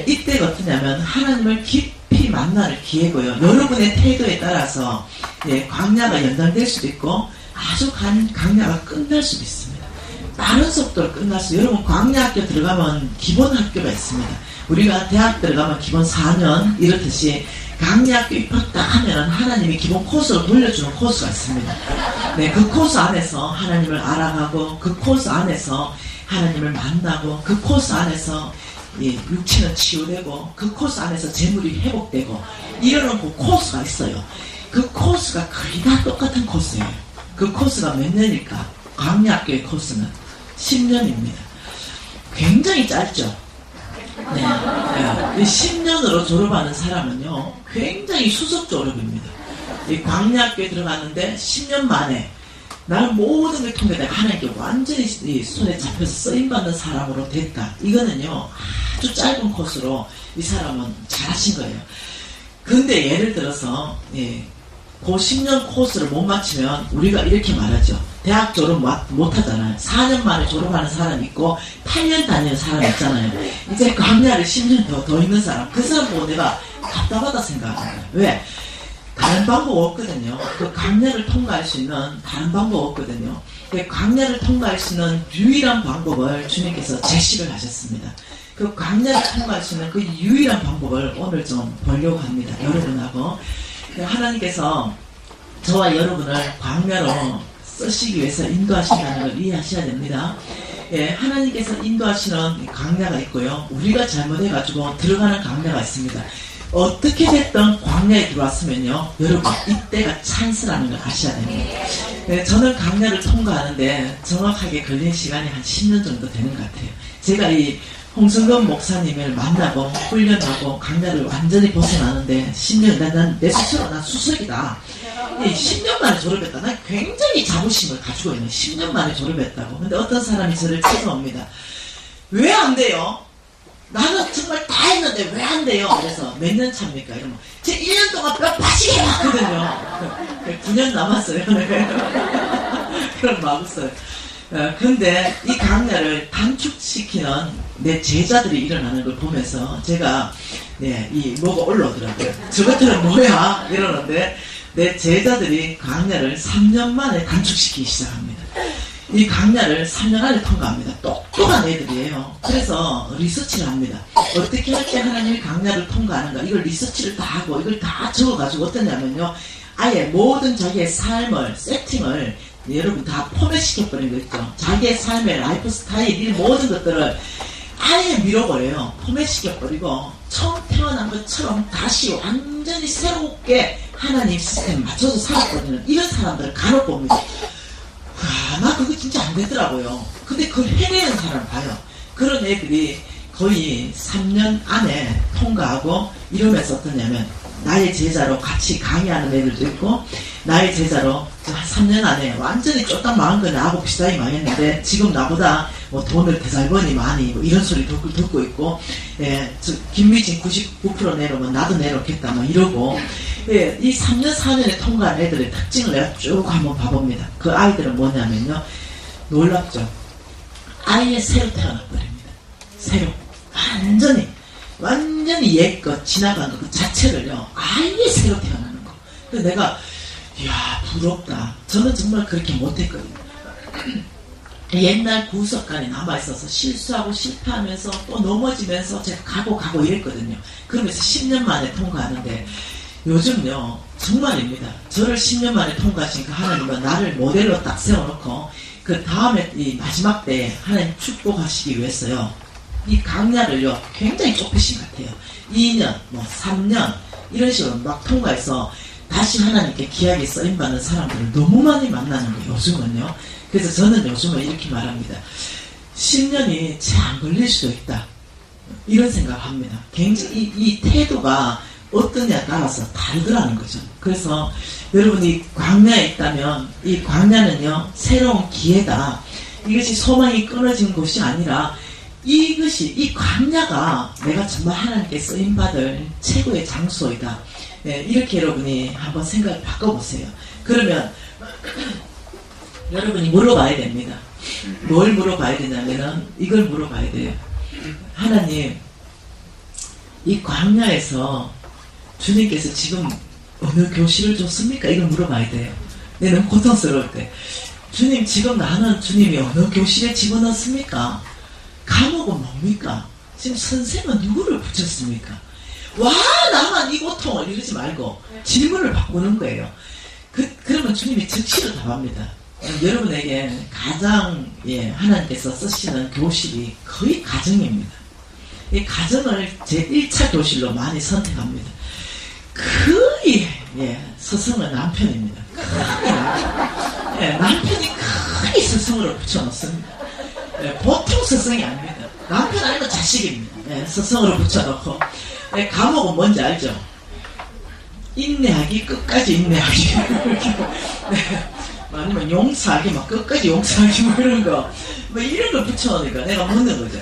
이때가 어떠냐면 하나님을 깊이 만날 기회고요. 여러분의 태도에 따라서 광야가 연장될 수도 있고 아주 광야가 끝날 수도 있습니다. 빠른 속도로 끝날 수. 여러분 광야 학교 들어가면 기본 학교가 있습니다. 우리가 대학 들어가면 기본 4년 이렇듯이 광야 학교 입학다 하면 하나님이 기본 코스를 돌려주는 코스가 있습니다. 그 코스 안에서 하나님을 알아가고 그 코스 안에서 하나님을 만나고 그 코스 안에서 육체는 치유되고 그 코스 안에서 재물이 회복되고 이러는 그 코스가 있어요. 그 코스가 거의 다 똑같은 코스예요. 그 코스가 몇 년일까? 광야학교의 코스는 10년입니다. 굉장히 짧죠. 10년으로 졸업하는 사람은요 굉장히 수석 졸업입니다. 이 광야학교에 들어갔는데 10년 만에 나는 모든 걸 통해 하나님께 완전히 손에 잡혀서 쓰임받는 사람으로 됐다. 이거는요 아주 짧은 코스로 이 사람은 잘하신 거예요. 근데 예를 들어서 그 10년 코스를 못 마치면 우리가 이렇게 말하죠. 대학 졸업 못 하잖아요. 4년 만에 졸업하는 사람 있고 8년 다니는 사람 있잖아요. 이제 광야를 10년 더 있는 사람, 그 사람 보고 내가 답답하다 생각합니다. 왜? 다른 방법 없거든요. 그 광야를 통과할 수 있는 다른 방법 없거든요. 그 광야를 통과할 수 있는 유일한 방법을 주님께서 제시를 하셨습니다. 그 광야를 통과할 수 있는 그 유일한 방법을 오늘 좀 보려고 합니다. 여러분하고. 하나님께서 저와 여러분을 광야로 쓰시기 위해서 인도하신다는 걸 이해하셔야 됩니다. 하나님께서 인도하시는 광야가 있고요. 우리가 잘못해가지고 들어가는 광야가 있습니다. 어떻게 됐든 광야에 들어왔으면요. 여러분 이때가 찬스라는 걸 아셔야 됩니다. 저는 광야를 통과하는데 정확하게 걸린 시간이 한 10년 정도 되는 것 같아요. 제가 이 홍성근 목사님을 만나고 훈련하고 강좌를 완전히 벗어나는데 10년, 내 스스로 난 수석이다. 10년 만에 졸업했다. 난 굉장히 자부심을 가지고 있는 10년 만에 졸업했다고. 근데 어떤 사람이 저를 찾아옵니다. 왜 안 돼요? 나는 정말 다 했는데 왜 안 돼요? 그래서 몇 년 차입니까? 이러면 제 1년 동안 뼈 빠지게 해봤거든요. 9년 남았어요. 그런 마음했어요. 근데 이 강야를 단축시키는 내 제자들이 일어나는 걸 보면서 제가 이 뭐가 올라오더라고요. 저것들은 뭐야? 이러는데 내 제자들이 강야를 3년 만에 단축시키기 시작합니다. 이 강야를 3년 안에 통과합니다. 똑똑한 애들이에요. 그래서 리서치를 합니다. 어떻게 할 때 하나님이 강야를 통과하는가, 이걸 리서치를 다 하고 이걸 다 적어가지고 어떠냐면요, 아예 모든 자기의 삶을 세팅을 여러분 다 포맷시켜버린 거 있죠. 자기의 삶의 라이프 스타일, 이 모든 것들을 아예 밀어버려요. 포맷시켜버리고 처음 태어난 것처럼 다시 완전히 새롭게 하나님 시스템에 맞춰서 살아버리는 이런 사람들을 간혹 봅니다. 와, 나 그거 진짜 안 되더라고요. 근데 그걸 해내는 사람을 봐요. 그런 애들이 거의 3년 안에 통과하고 이러면서 어떠냐면, 나의 제자로 같이 강의하는 애들도 있고, 나의 제자로 3년 안에 완전히 쫄딱 망한 거 나하고 비슷하게 망했는데 지금 나보다 뭐 돈을 더 잘 버니 많이 뭐 이런 소리 듣고 있고, 김미진 99% 내놓으면 나도 내놓겠다 뭐 이러고, 이 3년 4년에 통과한 애들의 특징을 내가 쭉 한번 봐봅니다. 그 아이들은 뭐냐면요, 놀랍죠. 아예 새로 태어나버립니다. 새로 완전히 옛것 지나간 것 그 자체를요 아예 새로 태어나는 거. 그래서 내가 이야 부럽다. 저는 정말 그렇게 못했거든요. 옛날 구석간에 남아있어서 실수하고 실패하면서 또 넘어지면서 제가 가고 이랬거든요. 그러면서 10년 만에 통과하는데, 요즘요 정말입니다. 저를 10년 만에 통과하시니까 하나님은 나를 모델로 딱 세워놓고 그 다음에 이 마지막 때 하나님 축복하시기 위해서요 이 강야를요 굉장히 좁히신 것 같아요. 2년, 뭐 3년 이런 식으로 막 통과해서 다시 하나님께 귀하게 쓰임받는 사람들을 너무 많이 만나는 거예요 요즘은요. 그래서 저는 요즘은 이렇게 말합니다. 10년이 채 안 걸릴 수도 있다, 이런 생각을 합니다. 굉장히 이 태도가 어떠냐에 따라서 다르더라는 거죠. 그래서 여러분이 광야에 있다면 이 광야는요 새로운 기회다. 이것이 소망이 끊어진 곳이 아니라 이 광야가 내가 정말 하나님께 쓰임받을 최고의 장소이다. 이렇게 여러분이 한번 생각을 바꿔보세요. 그러면 여러분이 물어봐야 됩니다. 뭘 물어봐야 되냐면은 이걸 물어봐야 돼요. 하나님, 이 광야에서 주님께서 지금 어느 교실을 줬습니까? 이걸 물어봐야 돼요. 내 너무 고통스러울 때. 주님, 지금 나는 주님이 어느 교실에 집어넣습니까? 과목은 뭡니까? 지금 선생은 누구를 붙였습니까? 와, 나만 이 고통을 이러지 말고 질문을 바꾸는 거예요. 그러면 주님이 즉시로 답합니다. 여러분에게 가장 하나님께서 쓰시는 교실이 거의 가정입니다. 이 가정을 제 1차 교실로 많이 선택합니다. 거의 스승은 남편입니다. 남편이 거의 스승으로 붙여놓습니다. 보통 스승이 아닙니다. 남편 아니면 자식입니다. 스승으로 붙여놓고. 과목은 뭔지 알죠? 인내하기, 끝까지 인내하기. 아니면 용서하기, 막 끝까지 용서하기, 뭐 이런 거. 뭐 이런 걸 붙여놓으니까 내가 묻는 거죠.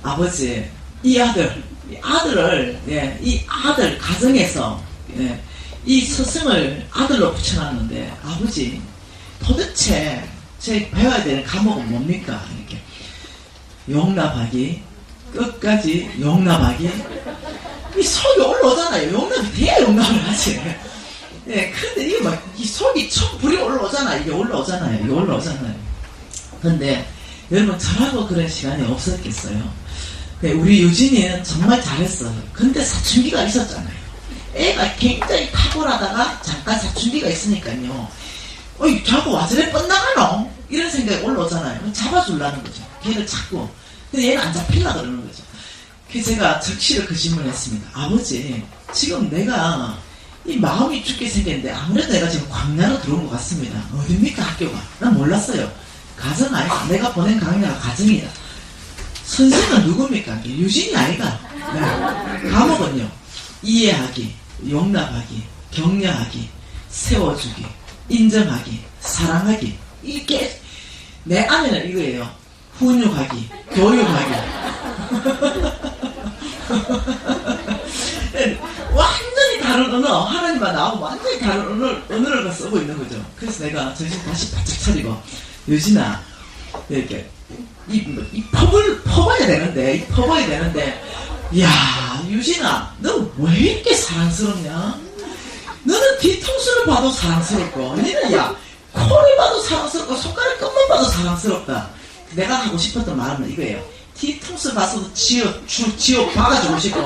아버지, 이 아들을, 이 아들 가정에서, 이 스승을 아들로 붙여놨는데, 아버지, 도대체 제 배워야 되는 과목은 뭡니까? 이렇게. 용납하기, 끝까지 용납하기. 이 속이 올라오잖아요. 용납이 돼야 용납을 하지. 근데 이게 막, 이 속이 척 불이 올라오잖아요. 이게 올라오잖아요. 근데, 여러분, 저라고 그런 시간이 없었겠어요. 우리 유진이는 정말 잘했어요. 근데 사춘기가 있었잖아요. 애가 굉장히 탁월하다가 잠깐 사춘기가 있으니까요. 어이, 자꾸 와저래 뻗나가노? 이런 생각이 올라오잖아요. 잡아주려는 거죠. 걔를 찾고. 근데 얘는 안 잡히려고 그러는 거죠. 그래서 제가 적시를 그 질문을 했습니다. 아버지, 지금 내가 이 마음이 죽게 생겼는데 아무래도 내가 지금 광야로 들어온 것 같습니다. 어딥니까 학교가? 난 몰랐어요. 가정 아이가. 내가 보낸 강야가 가정이다. 선생은 누굽니까? 유진이 아이가. 과목은요. 이해하기, 용납하기, 격려하기, 세워주기, 인정하기, 사랑하기. 이게 내 안에는 이거예요. 훈육하기, 교육하기. 완전히 다른 언어, 하나님만 나오고 완전히 다른 언어를 쓰고 있는 거죠. 그래서 내가 정신 다시 바짝 차리고, 유진아, 이렇게, 이 퍼봐야 되는데, 야, 유진아, 너 왜 이렇게 사랑스럽냐? 너는 뒤통수를 봐도 사랑스럽고, 너는 야, 코를 봐도 사랑스럽고, 손가락 끝만 봐도 사랑스럽다. 내가 하고 싶었던 말은 이거예요. 뒤통수 봐서도 지옥 박아주고 싶고.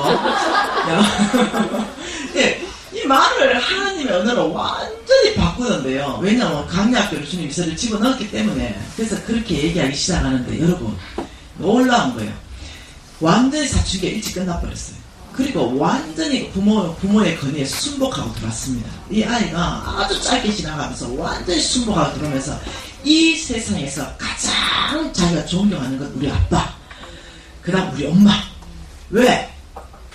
예, 이 말을 하나님의 언어로 완전히 바꾸는데요. 왜냐하면 강약교를 주님이 저를 집어넣었기 때문에. 그래서 그렇게 얘기하기 시작하는데, 여러분, 놀라운 거예요. 완전히 사춘기가 일찍 끝나버렸어요. 그리고 완전히 부모의 건의에 순복하고 들어왔습니다. 이 아이가 아주 짧게 지나가면서 완전히 순복하고 들어오면서 이 세상에서 가장 자기가 존경하는 건 우리 아빠, 그 다음 우리 엄마. 왜?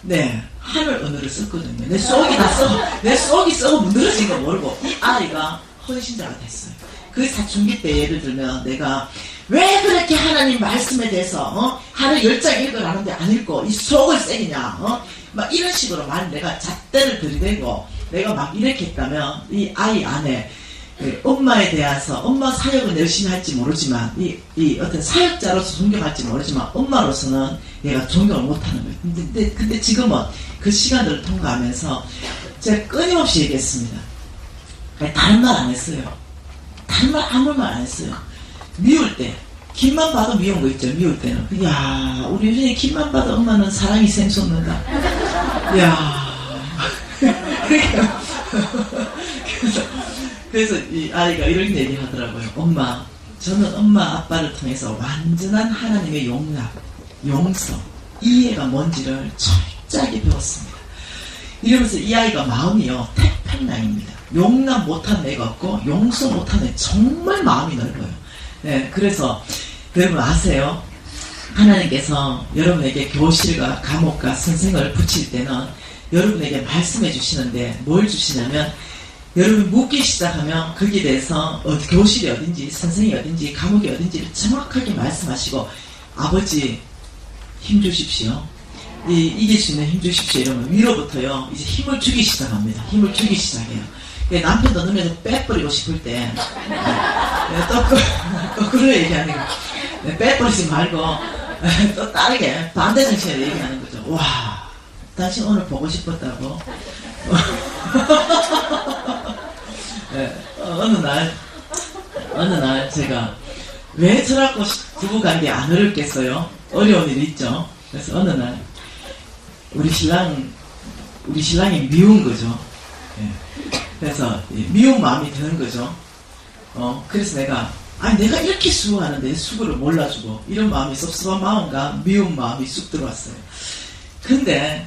네, 하늘 언어를 썼거든요. 내 속이 썩어 문드러진 거 모르고 이 아이가 헌신자가 됐어요. 그 사춘기 때 예를 들면 내가 왜 그렇게 하나님 말씀에 대해서 하루 10장 읽으라는데 안 읽고 이 속을 새기냐, 막 이런 식으로 내가 잣대를 들이대고 내가 막 이렇게 했다면 이 아이 안에 엄마에 대해서 엄마 사역은 열심히 할지 모르지만 이 어떤 사역자로서 존경할지 모르지만 엄마로서는 얘가 존경을 못하는 거예요. 근데 지금은 그 시간들을 통과하면서 제가 끊임없이 얘기했습니다. 다른 말 안 했어요. 다른 말 아무 말 안 했어요. 미울 때 김만 봐도 미운 거 있죠. 미울 때는 야, 우리 유진이 김만 봐도 엄마는 사랑이 샘솟는다. 야 그래서 이 아이가 이런 얘기 하더라고요. 엄마, 저는 엄마 아빠를 통해서 완전한 하나님의 용서, 이해가 뭔지를 철저하게 배웠습니다. 이러면서 이 아이가 마음이요, 태평양입니다. 용납 못한 애가 없고 용서 못한 애 정말 마음이 넓어요. 네, 그래서 여러분 아세요? 하나님께서 여러분에게 교실과 감옥과 선생을 붙일 때는 여러분에게 말씀해 주시는데 뭘 주시냐면 여러분 묻기 시작하면 거기에 대해서 교실이 어딘지 선생이 어딘지 감옥이 어딘지를 정확하게 말씀하시고 아버지 힘 주십시오. 이길 수 있는 힘 주십시오. 이러면 위로부터요 이제 힘을 주기 시작합니다. 힘을 주기 시작해요. 남편도 눈에서 빼버리고 싶을 때 거꾸로 얘기하는 거 빼버리지 말고 또 다르게 반대 정신으로 얘기하는 거죠. 와, 당신 오늘 보고 싶었다고. 어느 날 제가 왜 저라고 부부관계 안 어렵겠어요? 어려운 일이 있죠. 그래서 어느 날 우리 신랑이 미운 거죠. 그래서 미운 마음이 드는 거죠. 그래서 내가 이렇게 수고하는데 수고를 몰라주고 이런 마음이 섭섭한 마음과 미운 마음이 쑥 들어왔어요. 근데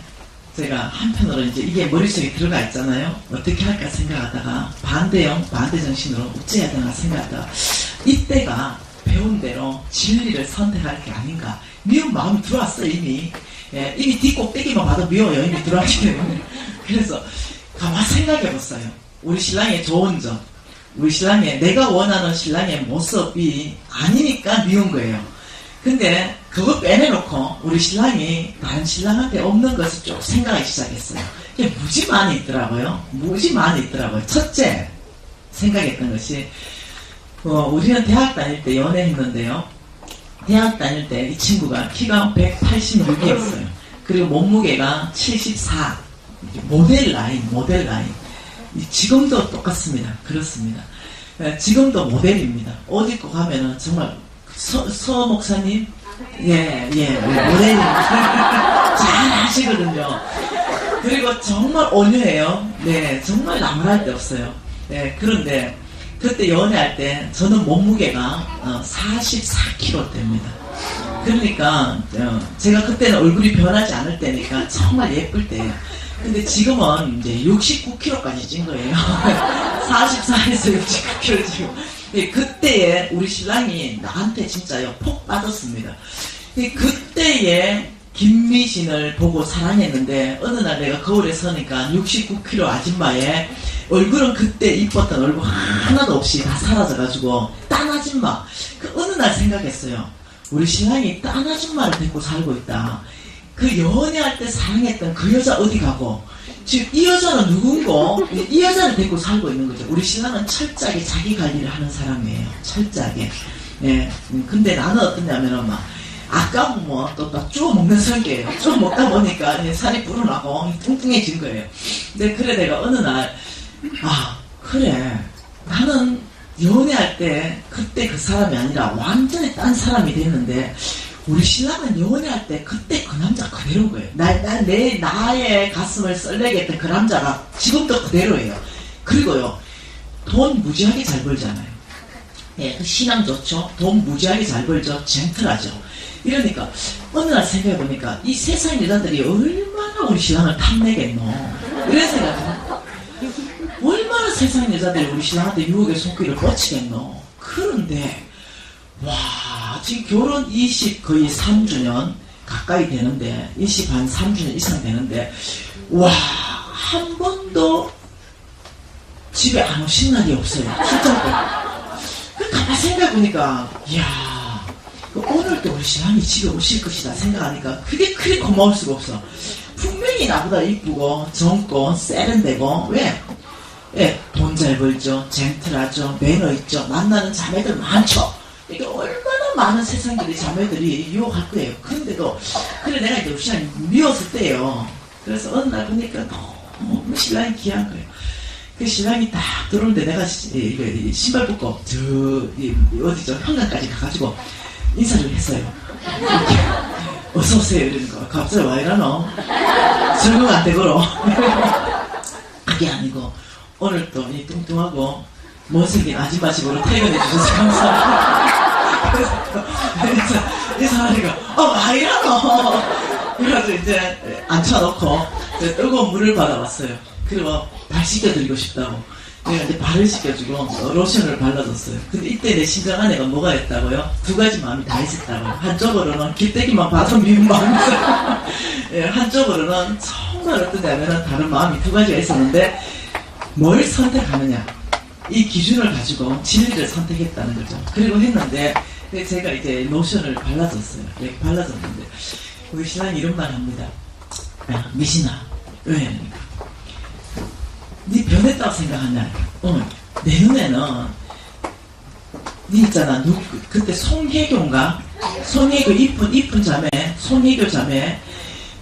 제가 한편으로 이제 이게 머릿속에 들어가 있잖아요. 어떻게 할까 생각하다가 반대 정신으로 어찌해야 되나 생각하다가 이때가 배운 대로 진리를 선택할 게 아닌가. 미운 마음이 들어왔어요. 이미 뒷꼭대기만 봐도 미워요. 이미 들어왔기 때문에. 그래서 가만 생각해봤어요. 우리 신랑의 좋은 점, 내가 원하는 신랑의 모습이 아니니까 미운 거예요. 근데 그거 빼내놓고 우리 신랑이 다른 신랑한테 없는 것을 쭉 생각하기 시작했어요. 이게 무지 많이 있더라고요. 첫째 생각했던 것이 우리는 대학 다닐 때 연애했는데요. 대학 다닐 때 이 친구가 키가 186이었어요. 그리고 몸무게가 74. 모델 라인. 지금도 똑같습니다. 그렇습니다. 지금도 모델입니다. 옷 입고 가면은 정말 서 목사님? 모델 잘 하시거든요. 그리고 정말 온유해요. 네, 정말 나무랄 데 없어요. 네, 그런데 그때 연애할 때 저는 몸무게가 44kg 됩니다. 그러니까 제가 그때는 얼굴이 변하지 않을 때니까 정말 예쁠 때예요. 근데 지금은 이제 69kg까지 찐 거예요. 44에서 69kg 지금. 그때에 우리 신랑이 나한테 진짜요 폭 빠졌습니다. 그때에 김미진을 보고 사랑했는데 어느 날 내가 거울에 서니까 69kg 아줌마의 얼굴은 그때 이뻤던 얼굴 하나도 없이 다 사라져가지고 딴 아줌마. 어느 날 생각했어요. 우리 신랑이 딴 아줌마를 데리고 살고 있다. 그 연애할 때 사랑했던 그 여자 어디 가고, 지금 이 여자는 누군고, 이 여자를 데리고 살고 있는 거죠. 우리 신랑은 철저하게 자기 관리를 하는 사람이에요. 철저하게. 예. 근데 나는 어떠냐면은 막, 아까운 또 쭉 먹는 성격이에요. 쭉 먹다 보니까 살이 불어나고 뚱뚱해진 거예요. 근데 그래 내가 어느 날, 그래. 나는 연애할 때 그때 그 사람이 아니라 완전히 딴 사람이 됐는데, 우리 신랑은 연애할 때 그때 그 남자 그대로인 거예요. 나의 가슴을 썰레게 했던 그 남자가 지금도 그대로예요. 그리고요, 돈 무지하게 잘 벌잖아요. 예, 그 신앙 좋죠? 돈 무지하게 잘 벌죠? 젠틀하죠? 이러니까, 어느 날 생각해보니까, 이 세상 여자들이 얼마나 우리 신랑을 탐내겠노? 이런 생각이 얼마나 세상 여자들이 우리 신랑한테 유혹의 손길을 뻗치겠노? 그런데, 와, 지금 결혼 거의 3주년 가까이 되는데, 20한 3주년 이상 되는데, 와, 한 번도 집에 안 오신 날이 없어요. 출장 때. 가만히 생각해보니까, 이야, 오늘도 우리 신랑이 집에 오실 것이다 생각하니까, 그게 그리 고마울 수가 없어. 분명히 나보다 이쁘고, 젊고, 세련되고, 왜? 예, 돈 잘 벌죠, 젠틀하죠, 매너 있죠, 만나는 자매들 많죠. 이게 얼마나 많은 세상들이 자매들이 유혹할 거예요. 그런데도 그래 내가 이제 신랑이 미웠을 때예요. 그래서 어느 날 보니까 너무 신랑이 귀한 거예요. 그 신랑이 딱 들어오는데 내가 신발 벗고 어디죠 현관까지 가가지고 인사를 했어요. 이렇게 어서 오세요 이러니까 갑자기 와 이러노? 적응 안 되고로. 그게 아니고 오늘 또 이 뚱뚱하고 못생긴 아줌마식으로 퇴근해 주셔서 감사합니다. 그래서 인사하니까 와 이러노? 그래가지고 이제 앉혀놓고 뜨거운 물을 받아왔어요. 그리고 발 씻겨드리고 싶다고 내가 이제 발을 씻겨주고 로션을 발라줬어요. 근데 이때 내 심장 안에가 뭐가 있다고요? 두 가지 마음이 다 있었다고요. 한쪽으로는 길때기만 봐도 미운 마음이 있어요. 예, 한쪽으로는 정말 어떠냐면 다른 마음이 두 가지가 있었는데 뭘 선택하느냐 이 기준을 가지고 진리를 선택했다는 거죠. 그리고 했는데 제가 이제 로션을 발라줬어요. 예, 발라줬는데 우리 신랑이 이런 말 합니다. 야 미신아 왜? 네 변했다고 생각하냐? 내 눈에는 네 있잖아 그때 송혜교인가? 송혜교 이쁜 자매 송혜교 자매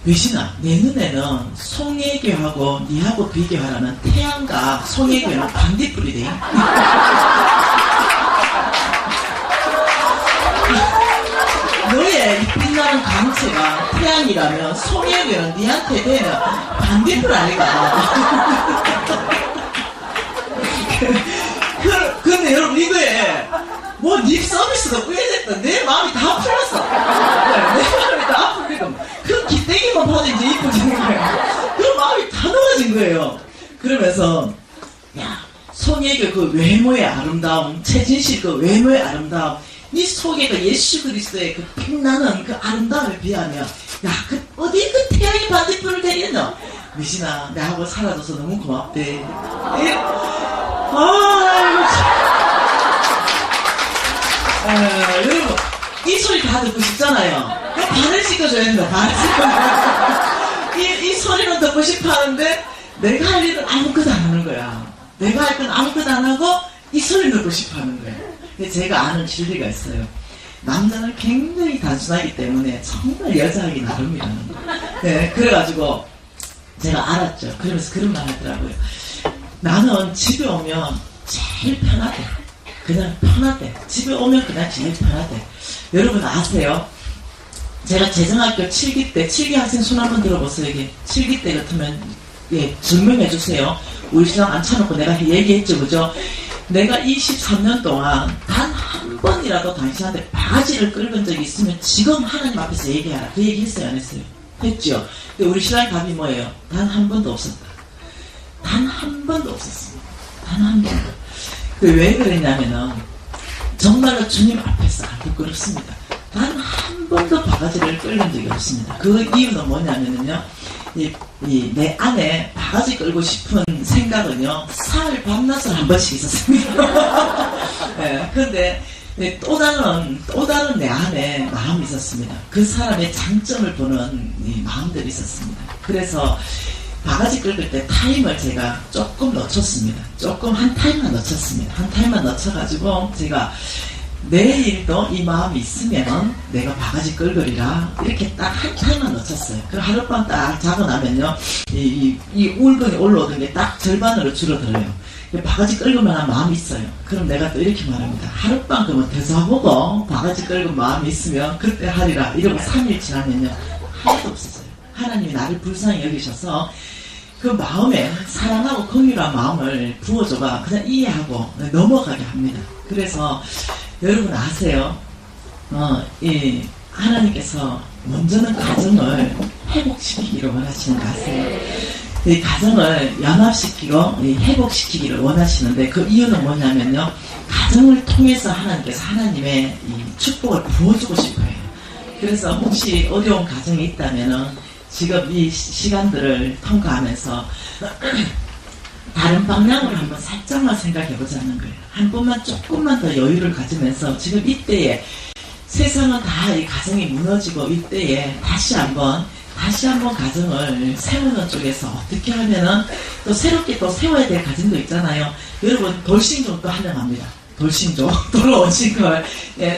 미신아 내 눈에는 송혜교하고 니하고 비교하라면 태양과 송혜교는 반딧불이 돼. 너의 이 빛나는 강체가 태양이라면 송혜교는 니한테 되면 반딧불 아니가. 근데 여러분 이거에 뭐 립 서비스가 우회됐다 내 마음이 다 풀렸어. 내 마음이 다 풀리고 그 기대기만 봐도 이제 이뻐지는 거예요. 그 마음이 다 녹아진 거예요. 그러면서 야 송혜교 그 외모의 아름다움 최진실 그 외모의 아름다움 네 속에 그 예수 그리스도의 그 빛나는 그 아름다움에 비하면 야 그 어디 그 태양이 반딧불을 대리했노? 미신아 내하고 살아줘서 너무 고맙대. 여러분 이 소리 다 듣고 싶잖아요. 발을 씻겨줘야 된다. 발을 씻겨줘야 이 소리는 듣고 싶어 하는데 내가 할 일은 아무것도 안 하는 거야. 내가 할 건 아무것도 안 하고 이 소리 듣고 싶어 하는 거예요. 근데 제가 아는 진리가 있어요. 남자는 굉장히 단순하기 때문에 정말 여자하기 나름이라는 거예요. 네, 그래가지고 제가 알았죠. 그러면서 그런 말 하더라고요. 나는 집에 오면 제일 편하대. 그냥 편하대. 집에 오면 그냥 제일 편하대. 여러분 아세요? 제가 재정학교 7기 때 7기 학생 손 한번 들어보세요. 이게 7기 때 같으면 예 증명해 주세요. 우리 신랑 앉혀놓고 내가 얘기했죠. 그죠? 내가 23년 동안 단 한 번이라도 당신한테 바가지를 긁은 적이 있으면 지금 하나님 앞에서 얘기하라. 그 얘기 했어요? 안 했어요? 했죠? 근데 우리 신랑의 답이 뭐예요? 단 한 번도 없었다. 단 한 번도 없었어. 단 한 번도. 왜 그랬냐면은 정말로 주님 앞에서 안 부끄럽습니다. 단 한 번도 바가지를 끌는 적이 없습니다. 그 이유는 뭐냐면은요, 내 안에 바가지 끌고 싶은 생각은요, 사흘 밤낮을 한 번씩 있었습니다. 네, 근데 네, 또 다른 내 안에 마음이 있었습니다. 그 사람의 장점을 보는 이 마음들이 있었습니다. 그래서 바가지 긁을 때 타임을 제가 조금 놓쳤습니다. 한 타임만 놓쳤습니다. 한 타임만 놓쳐가지고 제가 내일도 이 마음이 있으면 내가 바가지 긁으리라 이렇게 딱 한 타임만 놓쳤어요. 그 하룻밤 딱 자고 나면요 이 울분이 올라오던 게 딱 절반으로 줄어들어요. 바가지 긁을 만한 마음이 있어요. 그럼 내가 또 이렇게 말합니다. 하룻밤 그러면 되사보고 바가지 긁은 마음이 있으면 그때 하리라 이러고 3일 지나면요 하나도 없어져요. 하나님이 나를 불쌍히 여기셔서 그 마음에 사랑하고 긍휼한 마음을 부어줘가 그냥 이해하고 넘어가게 합니다. 그래서 여러분 아세요? 하나님께서 먼저는 가정을 회복시키기를 원하시는 거 아세요? 이 가정을 연합시키고 회복시키기를 원하시는데 그 이유는 뭐냐면요. 가정을 통해서 하나님께서 하나님의 이 축복을 부어주고 싶어요. 그래서 혹시 어려운 가정이 있다면은 지금 이 시간들을 통과하면서 다른 방향으로 한번 살짝만 생각해 보자는 거예요. 한 번만 조금만 더 여유를 가지면서 지금 이때에 세상은 다 이 가정이 무너지고 이때에 다시 한번 가정을 세우는 쪽에서 어떻게 하면은 또 새롭게 또 세워야 될 가정도 있잖아요. 여러분 돌싱종 또 환영합니다. 돌싱종 돌아오신 걸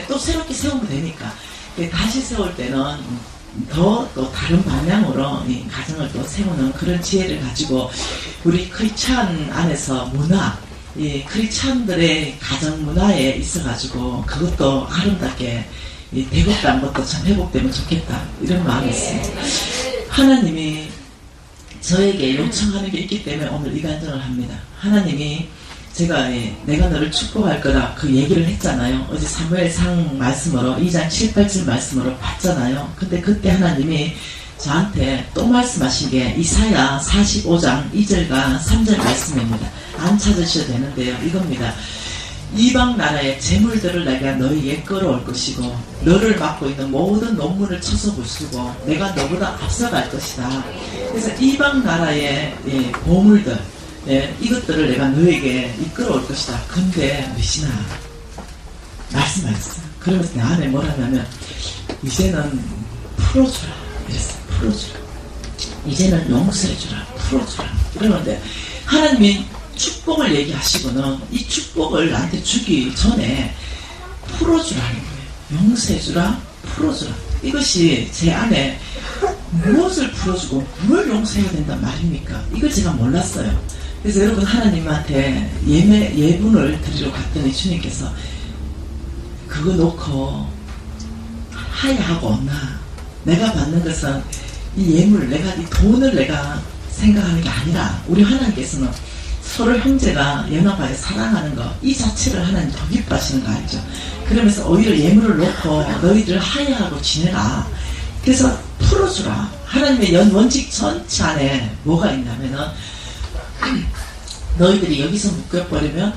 또 새롭게 세우면 되니까 다시 세울 때는 더 또 다른 방향으로 이 가정을 또 세우는 그런 지혜를 가지고 우리 크리스찬 안에서 문화, 이 크리스찬들의 가정 문화에 있어가지고 그것도 아름답게 대국단 것도 참 회복되면 좋겠다 이런 마음이 있습니다. 하나님이 저에게 요청하는 게 있기 때문에 오늘 이 간증을 합니다. 하나님이 제가 내가 너를 축복할 거다 그 얘기를 했잖아요. 어제 사무엘상 말씀으로 2장 7, 8절 말씀으로 봤잖아요. 근데 그때 하나님이 저한테 또 말씀하신 게 이사야 45장 2절과 3절 말씀입니다. 안 찾으셔도 되는데요. 이겁니다. 이방 나라의 재물들을 내가 너희에게 끌어올 것이고 너를 맡고 있는 모든 논문을 쳐서 부수고 내가 너보다 앞서갈 것이다. 그래서 이방 나라의 보물들 이것들을 내가 너에게 이끌어올 것이다. 근데 미신아 말씀하셨어요. 그러면서 내 안에 뭐라냐면 이제는 풀어주라 이랬어요. 풀어주라. 이제는 용서해주라. 풀어주라. 그러는데 하나님이 축복을 얘기하시고는 이 축복을 나한테 주기 전에 풀어주라는 거예요. 용서해주라. 풀어주라. 이것이 제 안에 무엇을 풀어주고 뭘 용서해야 된단 말입니까? 이걸 제가 몰랐어요. 그래서 여러분 하나님한테 예분을 드리러 갔더니 주님께서 그거 놓고 하야하고 없나? 내가 받는 것은 이 예물, 이 돈을 내가 생각하는 게 아니라 우리 하나님께서는 서로 형제가 연합하여 사랑하는 것 이 자체를 하나님 더 기뻐하시는 거 알죠? 그러면서 오히려 예물을 놓고 너희들 하야하고 지내라. 그래서 풀어주라. 하나님의 원칙 전체 안에 뭐가 있냐면은 너희들이 여기서 묶여버리면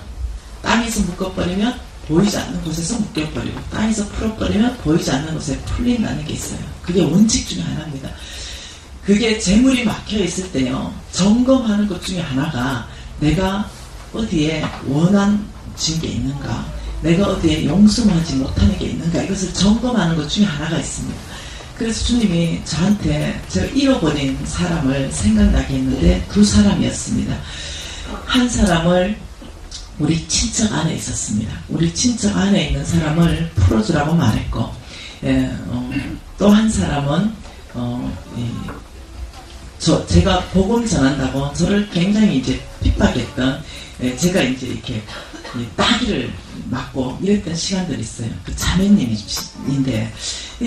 땅에서 묶어버리면 보이지 않는 곳에서 묶여버리고 땅에서 풀어버리면 보이지 않는 곳에 풀린다는 게 있어요. 그게 원칙 중에 하나입니다. 그게 재물이 막혀있을 때요 점검하는 것 중에 하나가 내가 어디에 원한진 게 있는가, 내가 어디에 용서하지 못하는 게 있는가, 이것을 점검하는 것 중에 하나가 있습니다. 그래서 주님이 저한테 제가 잃어버린 사람을 생각나게 했는데 두 사람이었습니다. 한 사람을 우리 친척 안에 있었습니다. 우리 친척 안에 있는 사람을 풀어주라고 말했고, 또 한 사람은 제가 복음 전한다고 저를 굉장히 이제 핍박했던, 제가 이제 이렇게 따기를 맞고 이랬던 시간들이 있어요. 그 자매님인데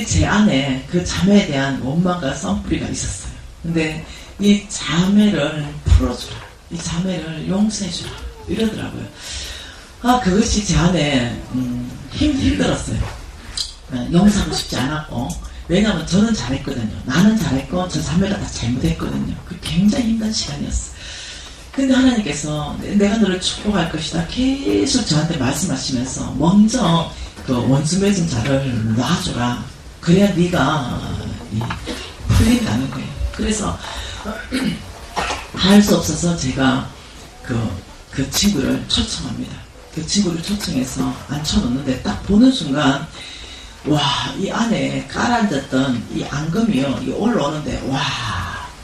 제 안에 그 자매에 대한 원망과 썸뿌리가 있었어요. 근데 이 자매를 풀어주라, 이 자매를 용서해주라 이러더라고요. 그것이 제 안에 힘들었어요. 용서하고 싶지 않았고, 왜냐하면 저는 잘했거든요. 나는 잘했고 저 자매가 다 잘못했거든요. 그 굉장히 힘든 시간이었어요. 근데 하나님께서 내가 너를 축복할 것이다 계속 저한테 말씀하시면서 먼저 그 원수 맺은 자를 놔줘라. 그래야 네가 풀린다는 거예요. 그래서 할 수 없어서 제가 그 친구를 초청합니다. 그 친구를 초청해서 앉혀놓는데 딱 보는 순간 와, 이 안에 깔아앉았던 이 앙금이요, 이 올라오는데 와,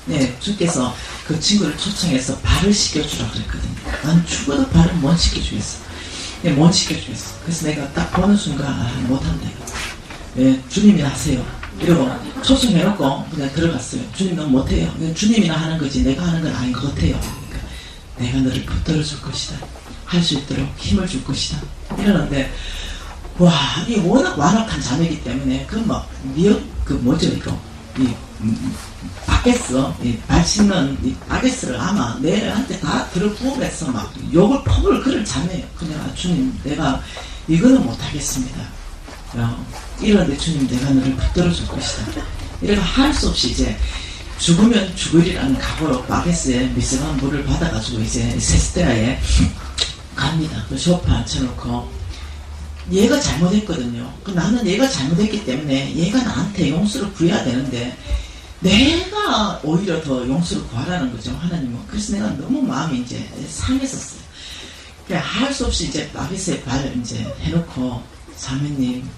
네, 주께서 그 친구를 초청해서 발을 씻겨주라 그랬거든요. 난 죽어도 발을 못 씻겨주겠어. 네, 못 씻겨주겠어. 그래서 내가 딱 보는 순간 아, 못한다. 네, 주님이 하세요. 이러고 초청해놓고 그냥 들어갔어요. 주님 넌 못해요. 주님이나 하는 거지 내가 하는 건 아닌 것 같아요. 그러니까 내가 너를 붙들어줄 것이다. 할 수 있도록 힘을 줄 것이다. 이러는데 와, 이 워낙 완악한 자매이기 때문에 그 막 미역 그 뭐죠 이거 이 바게스 이 발 씻는 이 바게스를 아마 내한테 다 들어부으면서 막 욕을 퍼부을 그럴 자매예요. 그냥 아, 주님 내가 이거는 못하겠습니다. 이런데 주님 내가 너를 붙들어줄 것이다. 이래가 할 수 없이 이제 죽으면 죽으리라는 각오로 바게스에 미세한 물을 받아가지고 이제 세스테아에 갑니다. 그 소파 앉혀놓고 얘가 잘못했거든요. 나는 얘가 잘못했기 때문에 얘가 나한테 용서를 구해야 되는데 내가 오히려 더 용서를 구하라는 거죠, 하나님은. 그래서 내가 너무 마음이 이제 상했었어요. 그냥 할 수 없이 이제 바게스에 발 이제 해놓고 자매님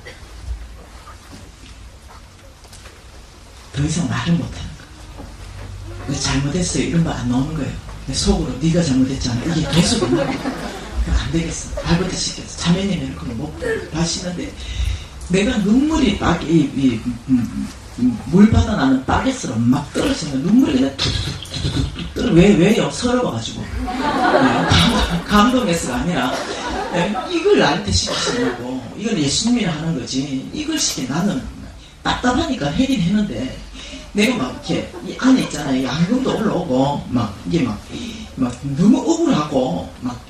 더 이상 말을 못하는 거예요. 잘못했어요 이런 거 안 나오는 거예요. 속으로 네가 잘못했잖아 이게 계속 있는 거예요. 안 되겠어. 발부터 시켰어. 자매님 이렇게 못 마시는데 내가 눈물이 물 받아나는 바게스로 막 떨어지는 눈물이 그냥 툭툭툭툭 떨어. 왜요? 서러워가지고. 감동해서가 아니라 이걸 나한테 시키시려고. 이건 예수님이 하는 거지. 이걸 시키 나는 답답하니까 하긴 했는데 내가 막 이렇게 이 안에 있잖아요. 양금도 올라오고 막 이게 막 너무 억울하고 막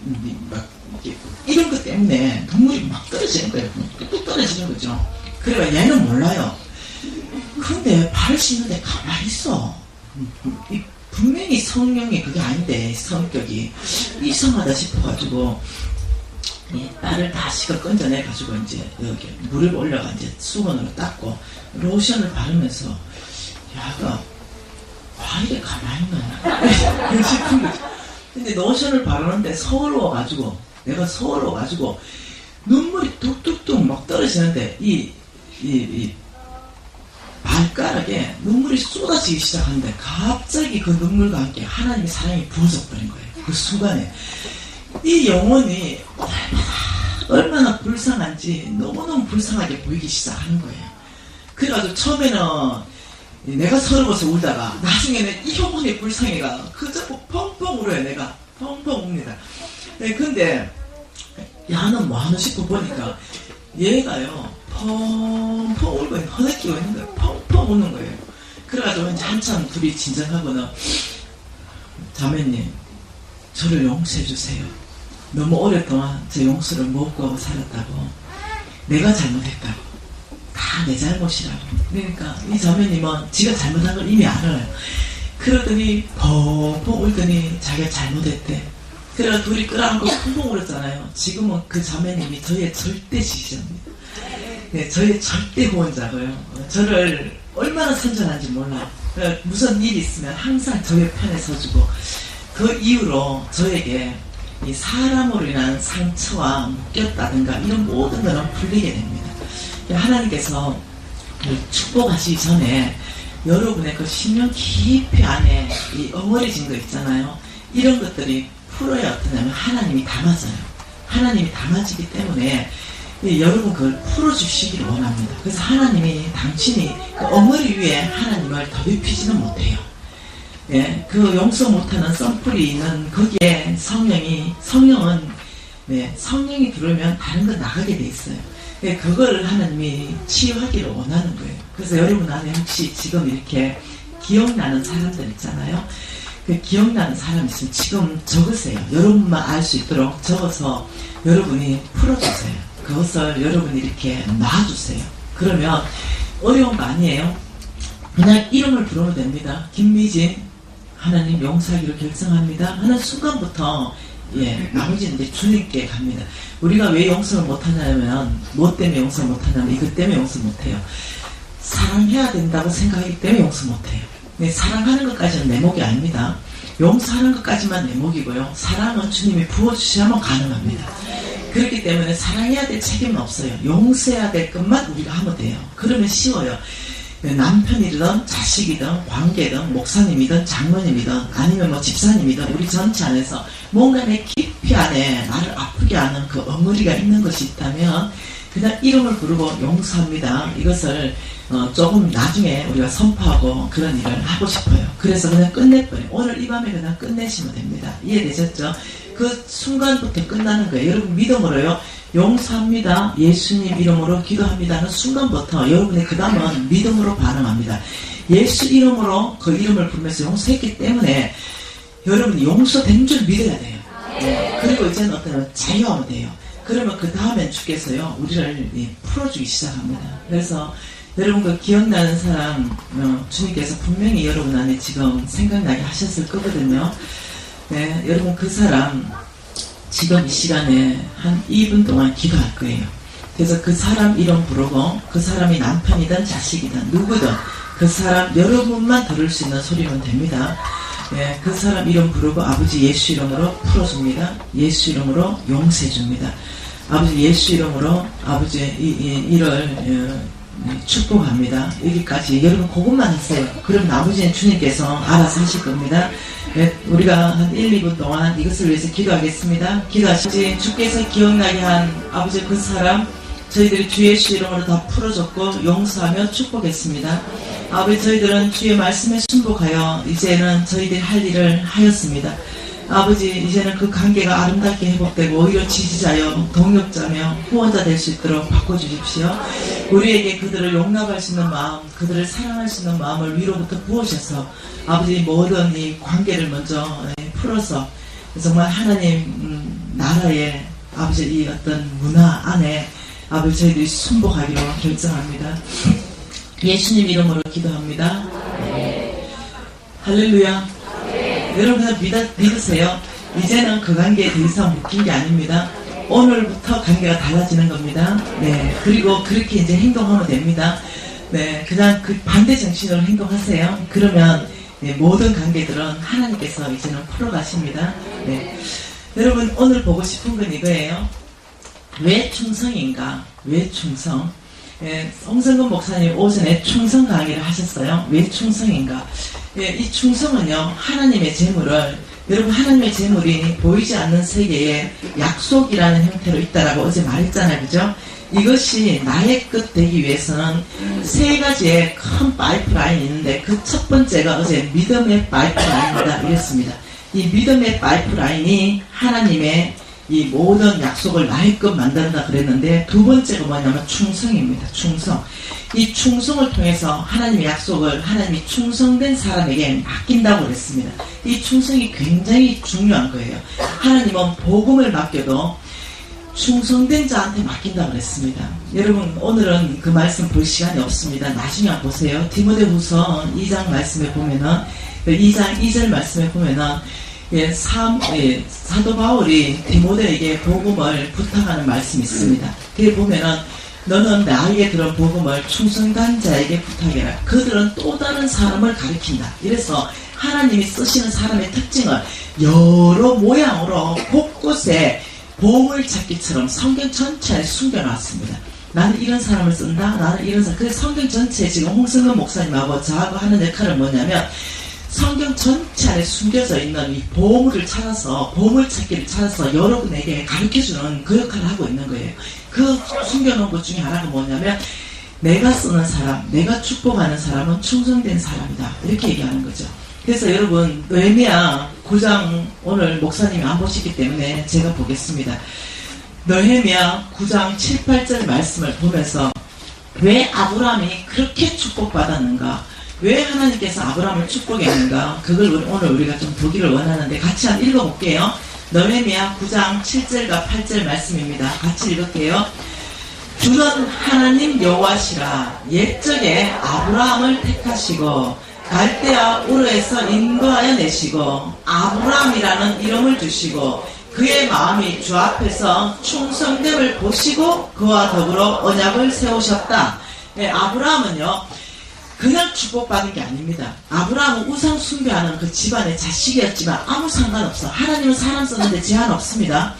이런 것 때문에 눈물이 막 떨어지는 거예요. 뚝뚝 떨어지는 거죠. 그래가 얘는 몰라요. 근데 발을 씻는데 가만히 있어. 분명히 성령이 그게 아닌데 성격이 이상하다 싶어가지고 발을 다 씻어 건져내가지고 이제 여기 물을 올려가 이제 수건으로 닦고 로션을 바르면서 야가 와 이래 가만히 있나 싶은 거지. 근데 로션을 바르는데 내가 서러워가지고 눈물이 뚝뚝뚝 막 떨어지는데 이 발가락에 눈물이 쏟아지기 시작하는데 갑자기 그 눈물과 함께 하나님의 사랑이 부어져버린 거예요. 그 순간에 이 영혼이 얼마나 불쌍한지 너무너무 불쌍하게 보이기 시작하는 거예요. 그래가지고 처음에는 내가 서러워서 울다가 나중에는 이 영혼이 불쌍해가 그저 펑펑 울어요. 내가 펑펑 웁니다. 네, 근데 야는 뭐하나 싶어 보니까 얘가요 펑펑 울고 허덕이고 있는 거예요. 펑펑 우는 거예요. 그래가지고 이제 한참 둘이 진정하고는 자매님 저를 용서해 주세요. 너무 오랫동안 제 용서를 못 구하고 살았다고. 내가 잘못했다고. 다 내 잘못이라고. 그러니까 이 자매님은 지가 잘못한 걸 이미 알아요. 그러더니 펑펑 울더니 자기가 잘못했대. 그래서 둘이 끌어안고 펑펑 울었잖아요. 지금은 그 자매님이 저의 절대 지지자입니다. 네, 저의 절대 구원자고요. 저를 얼마나 선전한지 몰라요. 무슨 일이 있으면 항상 저의 편에 서주고 그 이후로 저에게 이 사람으로 인한 상처와 묶였다든가 이런 모든 것은 풀리게 됩니다. 하나님께서 축복하시기 전에 여러분의 그 심령 깊이 안에 이 엉어리진 거 있잖아요. 이런 것들이 풀어야 어떠냐면 하나님이 담아져요. 하나님이 담아지기 때문에 여러분 그걸 풀어주시기를 원합니다. 그래서 하나님이 당신이 그 엉어리 위에 하나님을 더럽히지는 못해요. 예, 그 용서 못하는 썬풀이 있는 거기에 성령은 성령이 들어오면 다른 건 나가게 돼 있어요. 예, 그거를 하나님이 치유하기를 원하는 거예요. 그래서 여러분 안에 혹시 지금 이렇게 기억나는 사람들 있잖아요. 그 기억나는 사람 있으면 지금 적으세요. 여러분만 알 수 있도록 적어서 여러분이 풀어주세요. 그것을 여러분이 이렇게 놔주세요. 그러면 어려운 거 아니에요. 그냥 이름을 부르면 됩니다. 김미진 하나님 용서하기로 결정합니다 하는 순간부터 나머지는 이제 주님께 갑니다. 우리가 왜 용서를 못하냐면 뭐 때문에 용서를 못하냐면 이것 때문에 용서 못해요. 사랑해야 된다고 생각하기 때문에 용서 못해요. 사랑하는 것까지는 내 몫이 아닙니다. 용서하는 것까지만 내 몫이고요. 사랑은 주님이 부어주셔야만 가능합니다. 사랑해야 될 책임은 없어요. 용서해야 될 것만 우리가 하면 돼요. 그러면 쉬워요. 남편이든 자식이든 관계든 목사님이든 장로님이든 아니면 뭐 집사님이든 우리 전체 안에서 뭔가 내 깊이 안에 나를 아프게 하는 그 엉거리가 있는 것이 있다면 그냥 이름을 부르고 용서합니다. 이것을 조금 나중에 우리가 선포하고 그런 일을 하고 싶어요. 그래서 그냥 끝내버려요. 오늘 이 밤에 그냥 끝내시면 됩니다. 이해되셨죠? 그 순간부터 끝나는 거예요. 여러분 믿음으로요. 용서합니다. 예수님 이름으로 기도합니다는 순간부터 여러분의 그 다음은 믿음으로 반응합니다. 예수 이름으로 그 이름을 부르면서 용서했기 때문에 여러분이 용서된 줄 믿어야 돼요. 그리고 이제는 어떤 자유하면 돼요. 그러면 그 다음엔 주께서요 우리를 풀어주기 시작합니다. 그래서 여러분 그 기억나는 사람 주님께서 분명히 여러분 안에 지금 생각나게 하셨을 거거든요. 네, 여러분 그 사람 지금 이 시간에 한 2분 동안 기도할 거예요. 그래서 그 사람 이름 부르고 그 사람이 남편이든 자식이든 누구든 그 사람 여러분만 들을 수 있는 소리면 됩니다. 네, 그 사람 이름 부르고 아버지 예수 이름으로 풀어줍니다. 예수 이름으로 용서해줍니다. 아버지 예수 이름으로 아버지 이를 축복합니다. 여기까지 여러분 그것만 하세요. 그러면 아버지는 주님께서 알아서 하실 겁니다. 네, 우리가 한 1, 2분 동안 이것을 위해서 기도하겠습니다. 기도하시지 주께서 기억나게 한 아버지 그 사람 저희들이 주 예수 이름으로 다 풀어줬고 용서하며 축복했습니다. 아버지 저희들은 주의 말씀에 순복하여 이제는 저희들이 할 일을 하였습니다. 아버지 이제는 그 관계가 아름답게 회복되고 오히려 지지자여 동역자며 후원자 될 수 있도록 바꿔주십시오. 우리에게 그들을 용납할 수 있는 마음, 그들을 사랑할 수 있는 마음을 위로부터 부으셔서 아버지 모든 이 관계를 먼저 풀어서 정말 하나님 나라의 아버지 이 어떤 문화 안에 아버지 저희들이 순복하기로 결정합니다. 예수님 이름으로 기도합니다. 할렐루야. 여러분 그냥 믿으세요. 이제는 그 관계에 더 이상 묶인 게 아닙니다. 오늘부터 관계가 달라지는 겁니다. 네, 그리고 그렇게 이제 행동하면 됩니다. 네, 그냥 그 반대 정신으로 행동하세요. 그러면 네, 모든 관계들은 하나님께서 이제는 풀어가십니다. 네, 여러분 오늘 보고 싶은 건 이거예요. 왜 충성인가? 왜 충성? 예, 홍성근 목사님 오전에 충성 강의를 하셨어요. 왜 충성인가? 예, 이 충성은요 하나님의 재물을 여러분 하나님의 재물이 보이지 않는 세계에 약속이라는 형태로 있다라고 어제 말했잖아요. 그죠? 이것이 나의 끝 되기 위해서는 세 가지의 큰 파이프라인이 있는데 그 첫 번째가 어제 믿음의 파이프라인이다 이랬습니다. 이 믿음의 파이프라인이 하나님의 이 모든 약속을 나의 것 만든다 그랬는데 두 번째가 뭐냐면 충성입니다. 충성. 이 충성을 통해서 하나님의 약속을 하나님이 충성된 사람에게 맡긴다고 그랬습니다. 이 충성이 굉장히 중요한 거예요. 하나님은 복음을 맡겨도 충성된 자한테 맡긴다고 그랬습니다. 여러분 오늘은 그 말씀 볼 시간이 없습니다. 나중에 한번 보세요. 디모데후서 2장 말씀에 보면은 2장 2절 말씀에 보면은 사도 바울이 디모데에게 복음을 부탁하는 말씀이 있습니다. 그게 보면은 너는 나에게 들은 복음을 충성된 자에게 부탁해라. 그들은 또 다른 사람을 가리킨다. 이래서 하나님이 쓰시는 사람의 특징을 여러 모양으로 곳곳에 보물찾기처럼 성경 전체에 숨겨놨습니다. 나는 이런 사람을 쓴다. 나는 이런 사람. 그래서 성경 전체에 지금 홍성근 목사님하고 저하고 하는 역할은 뭐냐면 성경 전체 안에 숨겨져 있는 이 보물을 찾아서 보물찾기를 찾아서 여러분에게 가르쳐주는 그 역할을 하고 있는 거예요. 그 숨겨놓은 것 중에 하나가 뭐냐면 내가 쓰는 사람, 내가 축복하는 사람은 충성된 사람이다. 이렇게 얘기하는 거죠. 그래서 여러분 느헤미야 9장 오늘 목사님이 안 보시기 때문에 제가 보겠습니다. 느헤미야 9장 7, 8절 말씀을 보면서 왜 아브라함이 그렇게 축복받았는가? 왜 하나님께서 아브라함을 축복했는가? 그걸 오늘 우리가 좀 보기를 원하는데 같이 한번 읽어볼게요. 느헤미야 9장 7절과 8절 말씀입니다. 같이 읽을게요. 주는 하나님 여호와시라. 옛적에 아브라함을 택하시고 갈대아 우르에서 인도하여 내시고 아브라함이라는 이름을 주시고 그의 마음이 주 앞에서 충성됨을 보시고 그와 더불어 언약을 세우셨다. 네, 아브라함은요 그냥 축복받은 게 아닙니다. 아브라함은 우상 숭배하는 그 집안의 자식이었지만 아무 상관없어. 하나님은 사람 썼는데 제한 없습니다.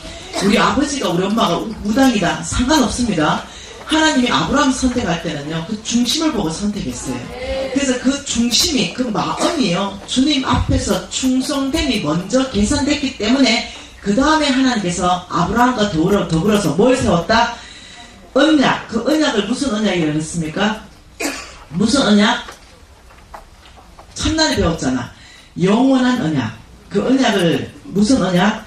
우리 아버지가 우리 엄마가 무당이다 상관없습니다. 하나님이 아브라함 선택할 때는요, 그 중심을 보고 선택했어요. 그래서 그 중심이, 그 마음이요, 주님 앞에서 충성됨이 먼저 계산됐기 때문에 그 다음에 하나님께서 아브라함과 더불어서 뭘 세웠다? 언약. 그 언약을 무슨 언약이라고 했습니까? 무슨 언약? 첫날에 배웠잖아. 영원한 언약. 그 언약을 무슨 언약?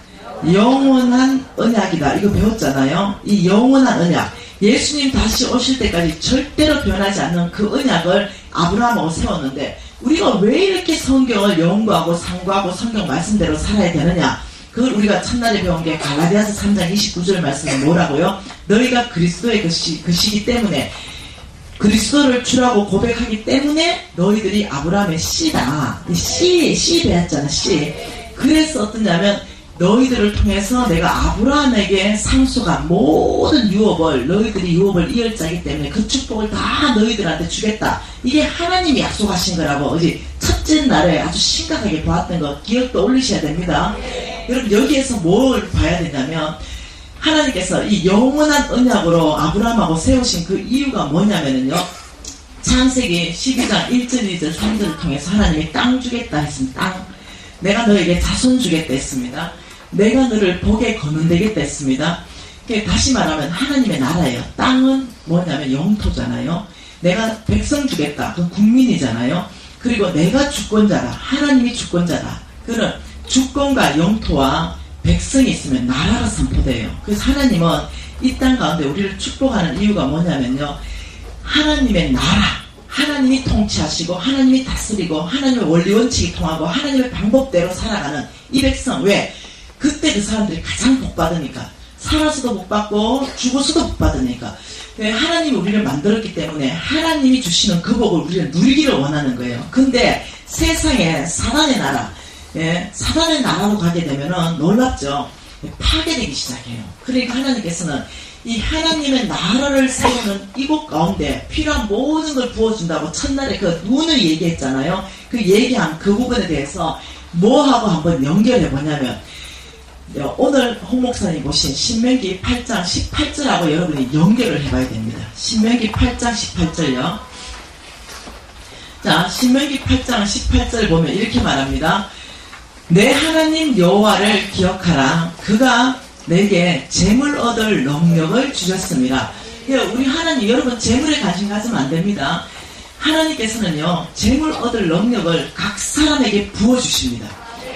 영원한 언약이다. 이거 배웠잖아요. 이 영원한 언약. 예수님 다시 오실 때까지 절대로 변하지 않는 그 언약을 아브라함하고 세웠는데, 우리가 왜 이렇게 성경을 연구하고 상고하고 성경 말씀대로 살아야 되느냐? 그걸 우리가 첫날에 배운 게 갈라디아서 3장 29절 말씀은 뭐라고요? 너희가 그리스도의 것이기 때문에, 그리스도를 주라고 고백하기 때문에 너희들이 아브라함의 씨다. 씨 배웠잖아, 씨. 그래서 어떠냐면, 너희들을 통해서 내가 아브라함에게 상속한 모든 유업을, 너희들이 유업을 이을 자이기 때문에 그 축복을 다 너희들한테 주겠다. 이게 하나님이 약속하신 거라고 어제 첫째 날에 아주 심각하게 보았던 거 기억도 올리셔야 됩니다. 여러분, 여기에서 뭘 봐야 되냐면, 하나님께서 이 영원한 언약으로 아브라함하고 세우신 그 이유가 뭐냐면요, 창세기 12장 1절 2절 3절을 통해서 하나님이 땅 주겠다 했습니다. 땅. 내가 너에게 자손 주겠다 했습니다. 내가 너를 복에 거느되겠다 했습니다. 다시 말하면 하나님의 나라예요. 땅은 뭐냐면 영토잖아요. 내가 백성 주겠다. 그건 국민이잖아요. 그리고 내가 주권자다. 하나님이 주권자다. 그는 주권과 영토와 백성이 있으면 나라가 선포돼요. 그래서 하나님은 이 땅 가운데 우리를 축복하는 이유가 뭐냐면요, 하나님의 나라, 하나님이 통치하시고 하나님이 다스리고 하나님의 원리 원칙이 통하고 하나님의 방법대로 살아가는 이 백성. 왜? 그때 그 사람들이 가장 복받으니까. 살아서도 복받고 죽어서도 복받으니까. 하나님이 우리를 만들었기 때문에 하나님이 주시는 그 복을 우리는 누리기를 원하는 거예요. 근데 세상에 사단의 나라, 사단의 나라로 가게 되면은 놀랍죠. 파괴되기 시작해요. 그러니까 하나님께서는 이 하나님의 나라를 세우는 이곳 가운데 필요한 모든 걸 부어준다고 첫날에 그 눈을 얘기했잖아요. 그 얘기한 그 부분에 대해서 뭐하고 한번 연결해 보냐면, 오늘 홍 목사님 보신 신명기 8장 18절하고 여러분이 연결을 해봐야 됩니다. 신명기 8장 18절요. 자, 신명기 8장 18절 보면 이렇게 말합니다. 내 하나님 여호와를 기억하라. 그가 내게 재물 얻을 능력을 주셨습니다. 우리 하나님, 여러분 재물에 관심 가지면 안 됩니다. 하나님께서는요, 재물 얻을 능력을 각 사람에게 부어주십니다.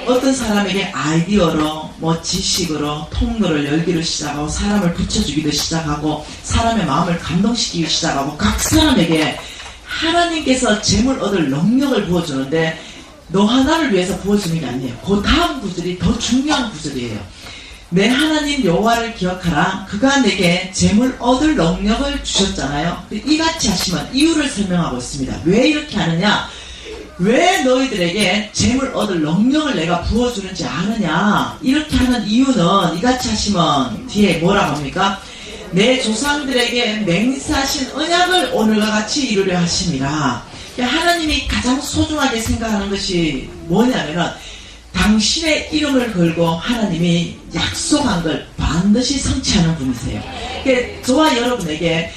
어떤 사람에게 아이디어로, 지식으로 통로를 열기를 시작하고, 사람을 붙여주기도 시작하고, 사람의 마음을 감동시키기 시작하고, 각 사람에게 하나님께서 재물 얻을 능력을 부어주는데, 너 하나를 위해서 부어주는 게 아니에요. 그 다음 구절이 더 중요한 구절이에요. 내 하나님 여호와를 기억하라. 그가 내게 재물 얻을 능력을 주셨잖아요. 이같이 하시면 이유를 설명하고 있습니다. 왜 이렇게 하느냐? 왜 너희들에게 재물 얻을 능력을 내가 부어주는지 아느냐? 이렇게 하는 이유는 이같이 하시면 뒤에 뭐라고 합니까? 내 조상들에게 맹세하신 언약을 오늘과 같이 이루려 하심이라. 하나님이 가장 소중하게 생각하는 것이 뭐냐면은, 당신의 이름을 걸고 하나님이 약속한 걸 반드시 성취하는 분이세요. 저와 여러분에게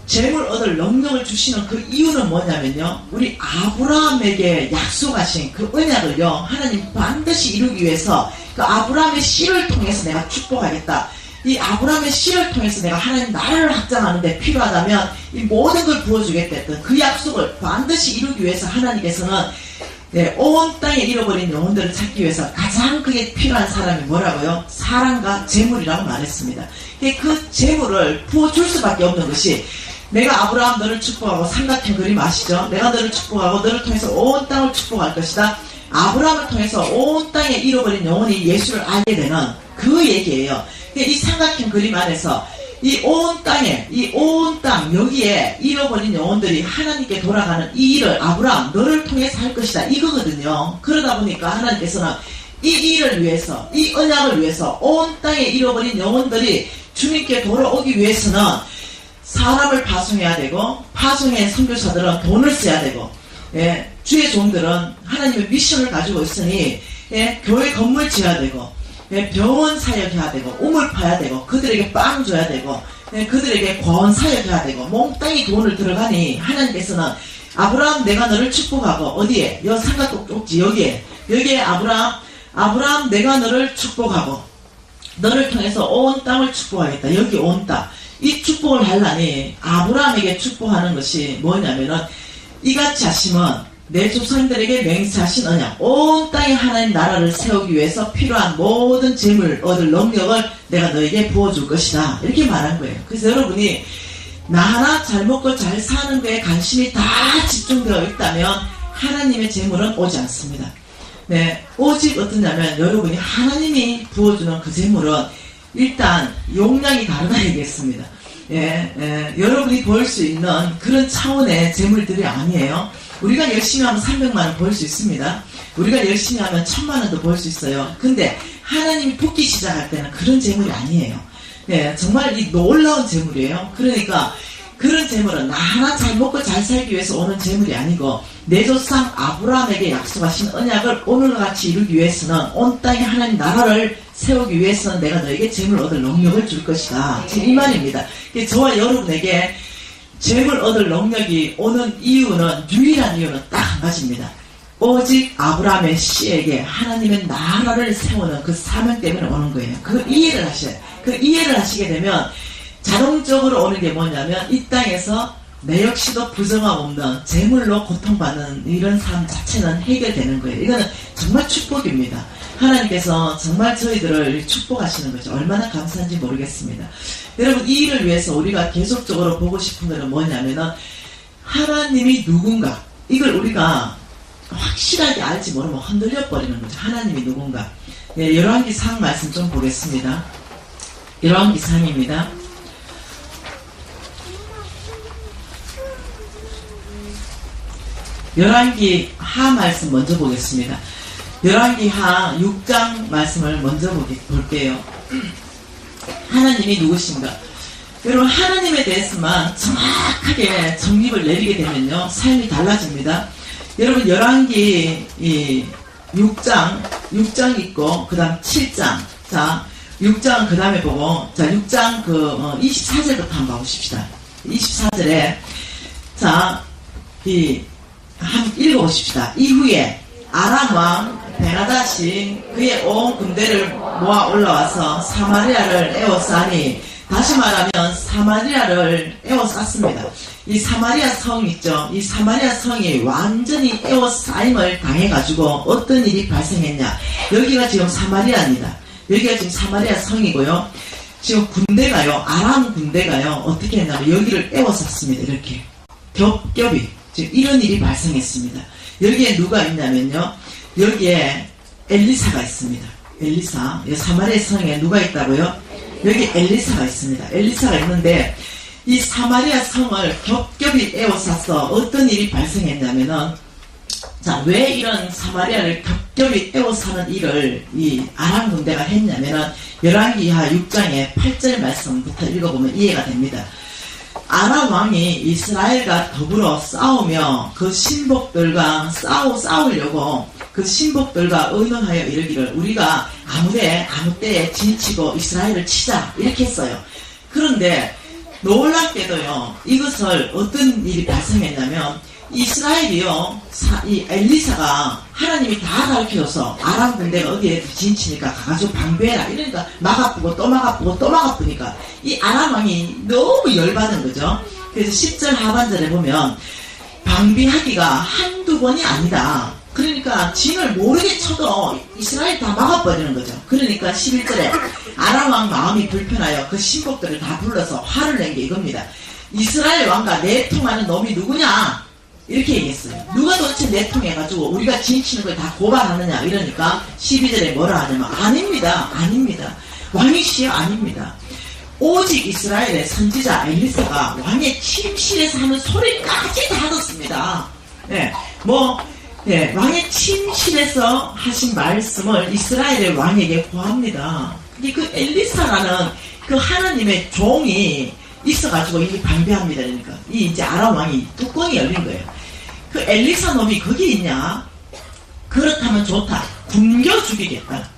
재물 얻을 능력을 주시는 그 이유는 뭐냐면요, 우리 아브라함에게 약속하신 그 언약을요, 하나님 반드시 이루기 위해서 그 아브라함의 씨를 통해서 내가 축복하겠다. 이 아브라함의 씨를 통해서 내가 하나님 나라를 확장하는데 필요하다면 이 모든 걸 부어주겠다 했던 그 약속을 반드시 이루기 위해서 하나님께서는 온 땅에 잃어버린 영혼들을 찾기 위해서 가장 크게 필요한 사람이 뭐라고요? 사랑과 재물이라고 말했습니다. 그 재물을 부어줄 수밖에 없는 것이, 내가 아브라함 너를 축복하고, 삼각형 그림 아시죠? 내가 너를 축복하고 너를 통해서 온 땅을 축복할 것이다. 아브라함을 통해서 온 땅에 잃어버린 영혼이 예수를 알게 되는 그 얘기예요. 이 삼각형 그림 안에서 이 온 땅에, 이 온 땅 여기에 잃어버린 영혼들이 하나님께 돌아가는 이 일을 아브라함 너를 통해서 할 것이다, 이거거든요. 그러다 보니까 하나님께서는 이 일을 위해서, 이 언약을 위해서 온 땅에 잃어버린 영혼들이 주님께 돌아오기 위해서는 사람을 파송해야 되고, 파송의 선교사들은 돈을 써야 되고, 주의 종들은 하나님의 미션을 가지고 있으니 교회 건물 지어야 되고, 병원 사역해야 되고 우물 파야 되고 그들에게 빵 줘야 되고 그들에게 권 사역해야 되고 몽땅이 돈을 들어가니 하나님께서는 아브라함 내가 너를 축복하고 어디에? 여 삼각 꼭지 여기에 아브라함 내가 너를 축복하고 너를 통해서 온 땅을 축복하겠다. 여기 온 땅. 이 축복을 하려니 아브라함에게 축복하는 것이 뭐냐면은 이같이 하시면 내 조상들에게 맹세하신 언약 온 땅에 하나님 나라를 세우기 위해서 필요한 모든 재물 얻을 능력을 내가 너에게 부어줄 것이다. 이렇게 말한 거예요. 그래서 여러분이 나 하나 잘 먹고 잘 사는 데에 관심이 다 집중되어 있다면 하나님의 재물은 오지 않습니다. 네, 오직 어떠냐면 여러분이 하나님이 부어주는 그 재물은 일단 용량이 다르다 얘기했습니다. 여러분이 벌 수 있는 그런 차원의 재물들이 아니에요. 우리가 열심히 하면 300만 원 벌 수 있습니다. 우리가 열심히 하면 1000만 원도 벌 수 있어요. 근데 하나님이 붓기 시작할 때는 그런 재물이 아니에요. 정말 이 놀라운 재물이에요. 그러니까 그런 재물은 나 하나 잘 먹고 잘 살기 위해서 오는 재물이 아니고 내 조상 아브라함에게 약속하신 언약을 오늘과 같이 이루기 위해서는 온 땅에 하나님 나라를 세우기 위해서는 내가 너에게 재물 얻을 능력을 줄 것이다. 지금 이 말입니다. 저와 여러분에게 재물 얻을 능력이 오는 이유는 유일한 이유는 딱 한 가지입니다. 오직 아브라함의 씨에게 하나님의 나라를 세우는 그 사명 때문에 오는 거예요. 그 이해를 하셔야 돼요. 그 이해를 하시게 되면 자동적으로 오는 게 뭐냐면 이 땅에서 내 역시도 부정함 없는 재물로 고통받는 이런 삶 자체는 해결되는 거예요. 이거는 정말 축복입니다. 하나님께서 정말 저희들을 축복하시는 거죠. 얼마나 감사한지 모르겠습니다. 여러분 이 일을 위해서 우리가 계속적으로 보고 싶은 것은 뭐냐면은 하나님이 누군가 이걸 우리가 확실하게 알지 모르면 흔들려 버리는 거죠. 하나님이 누군가. 열왕기상 말씀 좀 보겠습니다. 열왕기상입니다. 열왕기하 말씀 먼저 보겠습니다. 열왕기하 6장 말씀을 먼저 볼게요. 하나님이 누구신가? 여러분 하나님에 대해서만 정확하게 정립을 내리게 되면요 삶이 달라집니다. 여러분 열왕기 6장 있고 그 다음 7장 자 6장 그 다음에 보고 자 6장 24절부터 한번 보십시다. 24절에 자 한번 읽어보십시다. 이후에 아람 왕 베나다시 그의 온 군대를 모아 올라와서 사마리아를 에워싸니 다시 말하면 사마리아를 에워쌌습니다. 이 사마리아 성 있죠. 이 사마리아 성이 완전히 에워싸임을 당해가지고 어떤 일이 발생했냐. 여기가 지금 사마리아입니다. 여기가 지금 사마리아 성이고요. 지금 군대가요. 아람 군대가요. 어떻게 했냐면 여기를 에워쌌습니다. 이렇게 겹겹이 지금 이런 일이 발생했습니다. 여기에 누가 있냐면요. 여기에 엘리사가 있습니다. 엘리사. 사마리아 성에 누가 있다고요? 여기 엘리사가 있습니다. 엘리사가 있는데 이 사마리아 성을 겹겹이 에워싸서 어떤 일이 발생했냐면은 자, 왜 이런 사마리아를 겹겹이 에워싸는 일을 이 아람 군대가 했냐면은 열왕기하 6장의 8절 말씀부터 읽어보면 이해가 됩니다. 아람 왕이 이스라엘과 더불어 싸우며 그 신복들과 싸우려고 그 신복들과 의논하여 이르기를 우리가 아무 때에 진치고 이스라엘을 치자 이렇게 했어요. 그런데 놀랍게도요 이것을 어떤 일이 발생했냐면 이스라엘이요 이 엘리사가 하나님이 다 가르쳐줘서 아람 군대가 어디에 진치니까 가가지고 방배해라 이러니까 막 아프고 또 막 아프고 또 막 아프니까 이 아람 왕이 너무 열받은 거죠. 그래서 10절 하반절에 보면 방비하기가 한두 번이 아니다. 그러니까 진을 모르게 쳐도 이스라엘 다 막아버리는 거죠. 그러니까 11절에 아람 왕 마음이 불편하여 그 신복들을 다 불러서 화를 낸 게 이겁니다. 이스라엘 왕과 내통하는 놈이 누구냐? 이렇게 얘기했어요. 누가 도대체 내통해가지고 우리가 진치는 걸 다 고발하느냐 이러니까 12절에 뭐라 하냐면 아닙니다. 왕이시여 아닙니다. 오직 이스라엘의 선지자 엘리사가 왕의 침실에서 하는 소리까지 다 듣습니다. 왕의 침실에서 하신 말씀을 이스라엘의 왕에게 고합니다. 그 엘리사라는 그 하나님의 종이 있어가지고 이게 방배합니다. 그러니까 이 이제 아람 왕이 뚜껑이 열린 거예요. 그 엘리사 놈이 거기 있냐? 그렇다면 좋다. 굶겨 죽이겠다.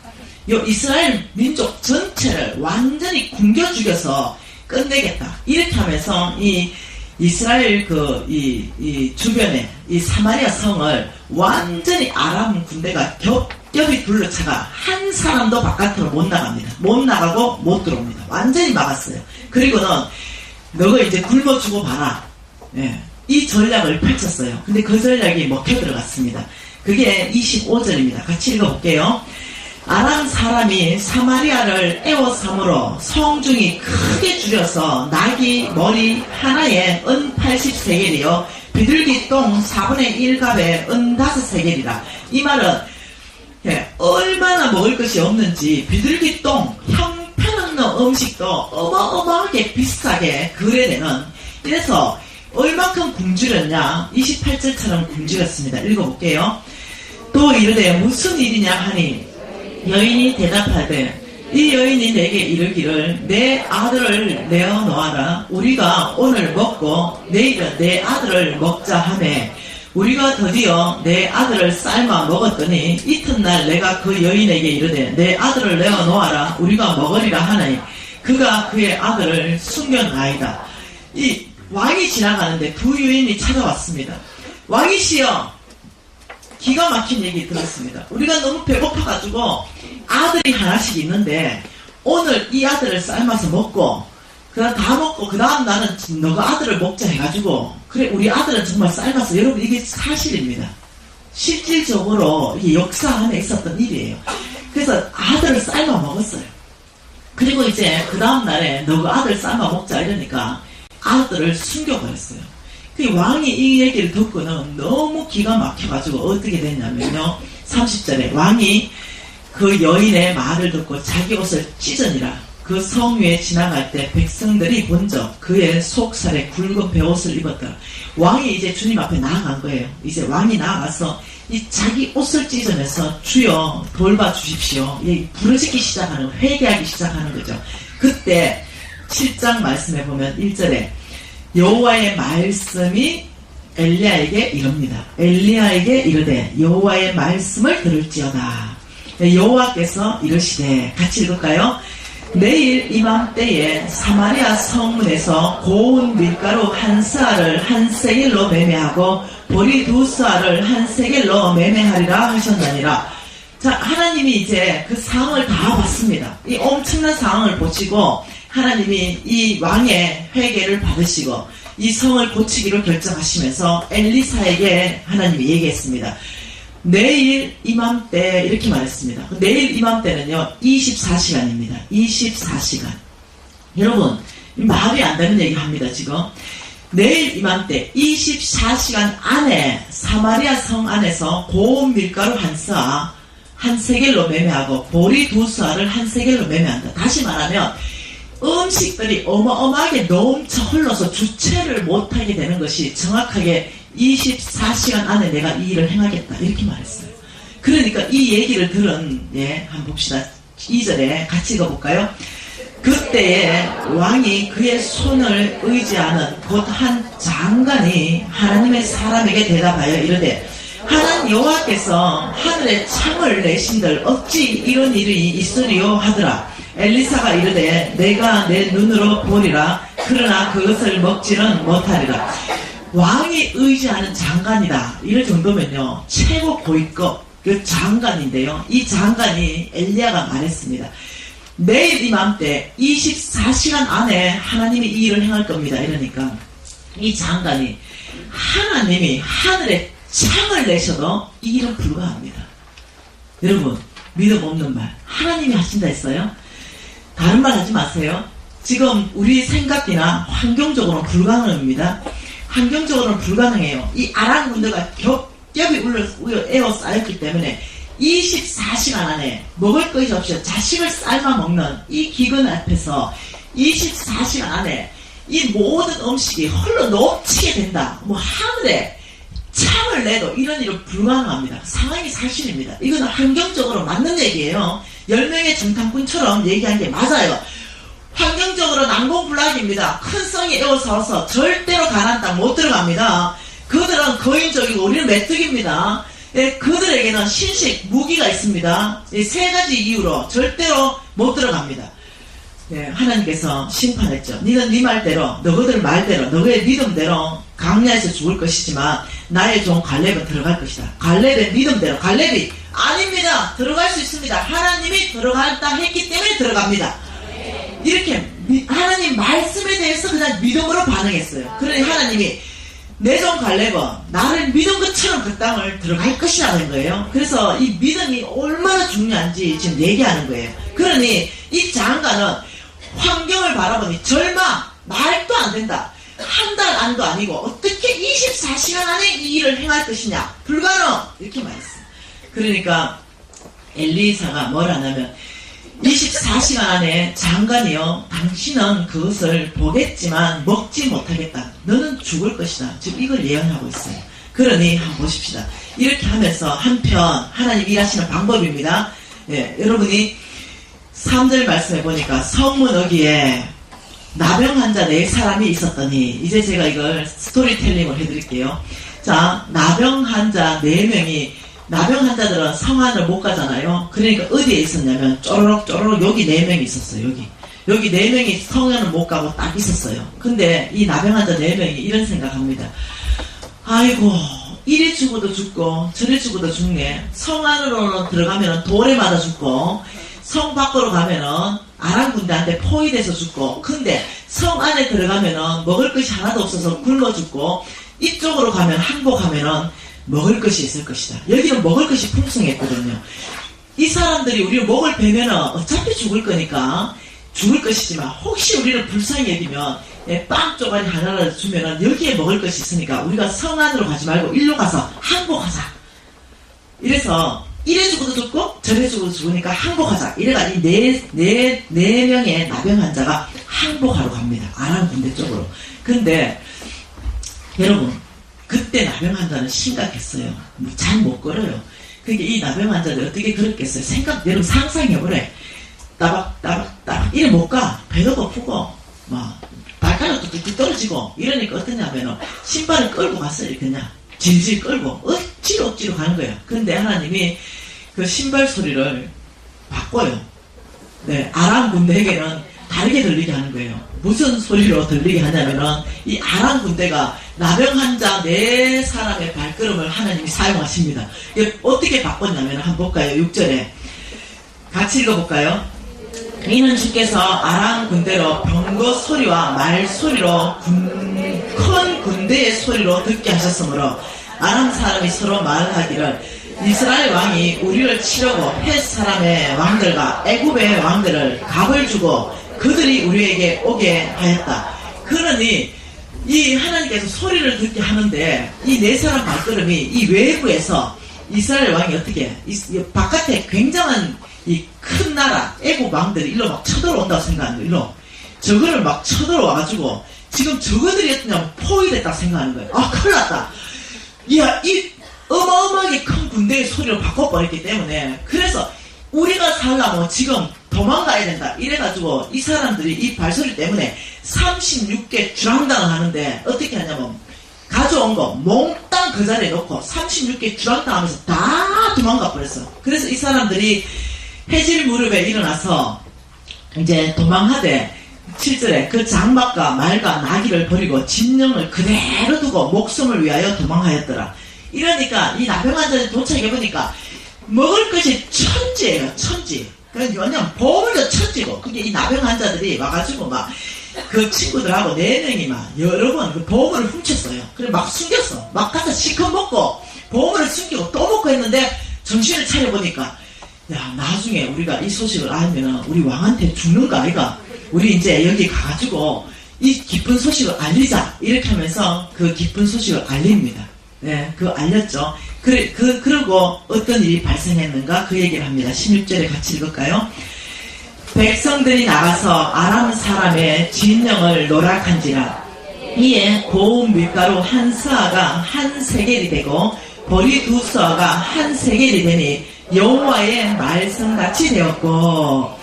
요 이스라엘 민족 전체를 완전히 굶겨 죽여서 끝내겠다. 이렇게 하면서 이 이스라엘 이 주변에 이 사마리아 성을 완전히 아람 군대가 겹겹이 둘러차가 한 사람도 바깥으로 못 나갑니다. 못 나가고 못 들어옵니다. 완전히 막았어요. 그리고는 너가 이제 굶어주고 봐라. 예, 이 전략을 펼쳤어요. 근데 그 전략이 먹혀 들어갔습니다. 그게 25절입니다. 같이 읽어볼게요. 아람 사람이 사마리아를 에워삼으로 성중이 크게 줄여서 나귀 머리 하나에 은 80세겔이요 비둘기 똥 4분의 1갑에 은 5세겔이라. 이 말은 얼마나 먹을 것이 없는지 비둘기 똥 형편없는 음식도 어마어마하게 비싸게 거래되는. 이래서 얼만큼 굶주렸냐. 28절처럼 굶주렸습니다. 읽어볼게요. 또 이르되 무슨 일이냐 하니 여인이 대답하되 이 여인이 내게 이르기를 내 아들을 내어 놓아라. 우리가 오늘 먹고 내일은 내 아들을 먹자 하매 우리가 드디어 내 아들을 삶아 먹었더니 이튿날 내가 그 여인에게 이르되 내 아들을 내어 놓아라. 우리가 먹으리라 하니 그가 그의 아들을 숨겨나이다. 이 왕이 지나가는데 두 여인이 찾아왔습니다. 왕이시여, 기가 막힌 얘기 들었습니다. 우리가 너무 배고파가지고 아들이 하나씩 있는데 오늘 이 아들을 삶아서 먹고 그다음 다 먹고 그 다음 날은 너가 아들을 먹자 해가지고 그래 우리 아들은 정말 삶아서. 여러분 이게 사실입니다. 실질적으로 이게 역사 안에 있었던 일이에요. 그래서 아들을 삶아 먹었어요. 그리고 이제 그 다음 날에 너가 아들 삶아 먹자 이러니까 아들을 숨겨버렸어요. 그 왕이 이 얘기를 듣고는 너무 기가 막혀가지고 어떻게 됐냐면요. 30절에 왕이 그 여인의 말을 듣고 자기 옷을 찢으니라. 그 성 위에 지나갈 때 백성들이 본적 그의 속살에 굵은 베옷을 입었더라. 왕이 이제 주님 앞에 나아간 거예요. 이제 왕이 나아가서 이 자기 옷을 찢어내서 주여 돌봐주십시오. 부르짖기 시작하는, 회개하기 시작하는 거죠. 그때 7장 말씀에 보면 1절에 여호와의 말씀이 엘리야에게 이릅니다. 엘리야에게 이르되 여호와의 말씀을 들을지어다. 여호와께서 이르시되, 같이 읽을까요? 내일 이맘때에 사마리아 성문에서 고운 밀가루 한 스아를 한 세겔로 매매하고 보리 두 스아를 한 세겔로 매매하리라 하셨느니라. 자, 하나님이 이제 그 상황을 다 봤습니다. 이 엄청난 상황을 보시고 하나님이 이 왕의 회개를 받으시고 이 성을 고치기로 결정하시면서 엘리사에게 하나님이 얘기했습니다. 내일 이맘때, 이렇게 말했습니다. 내일 이맘때는요 24시간입니다 24시간. 여러분 말이 안 되는 얘기 합니다. 지금 내일 이맘때 24시간 안에 사마리아 성 안에서 고운 밀가루 한 스아 한 세겔로 매매하고 보리 두 스아를 한 세겔로 매매한다. 다시 말하면 음식들이 어마어마하게 넘쳐 흘러서 주체를 못하게 되는 것이 정확하게 24시간 안에 내가 이 일을 행하겠다, 이렇게 말했어요. 그러니까 이 얘기를 들은, 한번 봅시다. 2절에 같이 읽어볼까요? 그때에 왕이 그의 손을 의지하는 곧 한 장관이 하나님의 사람에게 대답하여 이르되, 하나님 여호와께서 하늘에 창을 내신들 어찌 이런 일이 있으리요 하더라. 엘리사가 이르되, 내가 내 눈으로 보리라. 그러나 그것을 먹지는 못하리라. 왕이 의지하는 장관이다. 이럴 정도면요 최고 고위급 그 장관인데요, 이 장관이 엘리야가 말했습니다. 내일 이맘때 24시간 안에 하나님이 이 일을 행할 겁니다. 이러니까 이 장관이 하나님이 하늘에 창을 내셔도 이 일은 불가합니다. 여러분 믿음 없는 말, 하나님이 하신다 했어요? 다른 말 하지 마세요. 지금 우리 생각이나 환경적으로는 불가능합니다. 환경적으로는 불가능해요. 이 아람 군대가 겹겹이 에워싸였기 때문에 24시간 안에 먹을 것이 없이 자식을 삶아 먹는 이 기근 앞에서 24시간 안에 이 모든 음식이 흘러 넘치게 된다. 뭐 하늘에 창을 내도 이런 일은 불가능합니다. 상황이 사실입니다. 이건 환경적으로 맞는 얘기예요. 10명의 정탐꾼처럼 얘기한 게 맞아요. 환경적으로 난공불락입니다. 큰 성이 에워싸워서 절대로 가나안 땅 못 들어갑니다. 그들은 거인족이고 우리는 메뚜기입니다. 예, 그들에게는 신식, 무기가 있습니다. 이 세 가지 이유로 절대로 못 들어갑니다. 예, 하나님께서 심판했죠. 너는 네 말대로, 너희들 말대로, 너희의 믿음대로 강야에서 죽을 것이지만 나의 종 갈렙은 들어갈 것이다. 갈렙의 믿음대로, 갈렙이 아닙니다. 들어갈 수 있습니다. 하나님이 들어간다 했기 때문에 들어갑니다. 이렇게 하나님 말씀에 대해서 그냥 믿음으로 반응했어요. 그러니 하나님이 내 종 갈렙은 나를 믿은 것처럼 그 땅을 들어갈 것이라는 거예요. 그래서 이 믿음이 얼마나 중요한지 지금 얘기하는 거예요. 그러니 이 장관은 환경을 바라보니 절망, 말도 안 된다. 한 달 안도 아니고 어떻게 24시간 안에 이 일을 행할 것이냐, 불가능, 이렇게 말했어요. 그러니까 엘리사가 뭘 하냐면 24시간 안에 장관이요, 당신은 그것을 보겠지만 먹지 못하겠다. 너는 죽을 것이다. 지금 이걸 예언하고 있어요. 그러니 한번 보십시다. 이렇게 하면서 한편 하나님 일하시는 방법입니다. 예, 여러분이 3절 말씀해 보니까 성문 어귀에 나병 환자 4사람이 있었더니, 이제 제가 이걸 스토리텔링을 해드릴게요. 자, 나병 환자 4명이, 나병 환자들은 성 안을 못 가잖아요. 그러니까 어디에 있었냐면 쪼르륵 여기 4명이 있었어요. 여기 4명이 성 안을 못 가고 딱 있었어요. 근데 이 나병 환자 4명이 이런 생각합니다. 아이고, 이리 죽어도 죽고 저리 죽어도 죽네. 성 안으로는 들어가면 돌에 맞아 죽고, 성 밖으로 가면은 아람 군대한테 포위돼서 죽고, 근데 성 안에 들어가면은 먹을 것이 하나도 없어서 굶어 죽고, 이쪽으로 가면 항복하면은 먹을 것이 있을 것이다. 여기는 먹을 것이 풍성했거든요. 이 사람들이 우리를 목을 베면은 어차피 죽을 거니까 죽을 것이지만, 혹시 우리를 불쌍히 여기면 빵 쪼가리 하나를 주면은 여기에 먹을 것이 있으니까 우리가 성 안으로 가지 말고 일로 가서 항복하자. 이래서 이래 죽어도 죽고 저래 죽어도 죽으니까 항복하자. 이래가지고 네 명의 나병 환자가 항복하러 갑니다. 아람 군대 쪽으로. 근데 여러분, 그때 나병 환자는 심각했어요. 잘 못 걸어요. 그게 이 나병 환자들 어떻게 그랬겠어요? 여러분 상상해보래. 따박 이래 못 가. 배도 고프고 막 발가락도 뚝뚝 떨어지고 이러니까 어떠냐면은 신발을 끌고 갔어요. 그냥 질질 끌고 억지로 가는 거예요. 근데 하나님이 그 신발 소리를 바꿔요. 네, 아람 군대에게는 다르게 들리게 하는 거예요. 무슨 소리로 들리게 하냐면은 이 아람 군대가 나병 환자 4사람의 발걸음을 하나님이 사용하십니다. 이게 어떻게 바꿨냐면 한번 볼까요? 6절에 같이 읽어볼까요? 이는 주께서 아람 군대로 병거 소리와 말 소리로 큰 군대의 소리로 듣게 하셨으므로 아람 사람이 서로 말하기를 이스라엘 왕이 우리를 치려고 헷 사람의 왕들과 애굽의 왕들을 값을 주고 그들이 우리에게 오게 하였다. 그러니 이 하나님께서 소리를 듣게 하는데 이 4사람 발걸음이 이 외부에서 이스라엘 왕이 어떻게 이 바깥에 굉장한 이 큰 나라 애국 왕들이 일로 막 쳐들어온다고 생각하는 거예요. 일로 저거를 막 쳐들어와가지고 지금 저거들이 어떠냐면 포위됐다고 생각하는 거예요. 아, 큰일 났다. 이야, 이 어마어마하게 큰 군대의 소리로 바꿔버렸기 때문에, 그래서 우리가 살려면 지금 도망가야 된다 이래가지고 이 사람들이 이 발소리 때문에 36개 주랑당을 하는데 어떻게 하냐면 가져온 거 몽땅 그 자리에 놓고 36개 주랑당 하면서 다 도망가 버렸어. 그래서 이 사람들이 해질 무렵에 일어나서 이제 도망하되 7절에 그 장막과 말과 나귀를 버리고 진영을 그대로 두고 목숨을 위하여 도망하였더라. 이러니까 이 나병 환자들이 도착해보니까 먹을 것이 천지예요. 천지. 왜냐면 보물도 천지고, 그게 이 나병 환자들이 와가지고 막 그 친구들하고 4명이 막 여러 번 그 보물을 훔쳤어요. 그래 막 숨겼어. 막 가서 시컷 먹고 보물을 숨기고 또 먹고 했는데 정신을 차려보니까, 야, 나중에 우리가 이 소식을 알면은 우리 왕한테 죽는 거 아이가? 우리 이제 여기 가가지고 이 기쁜 소식을 알리자. 이렇게 하면서 그 기쁜 소식을 알립니다. 네, 그거 알렸죠. 그리고 어떤 일이 발생했는가 그 얘기를 합니다. 16절에 같이 읽을까요? 백성들이 나가서 아람 사람의 진영을 노락한지라. 이에 고운 밀가루 한 서아가 한 세겔이 되고 보리 2서아가 한 세겔이 되니 여호와의 말씀같이 되었고,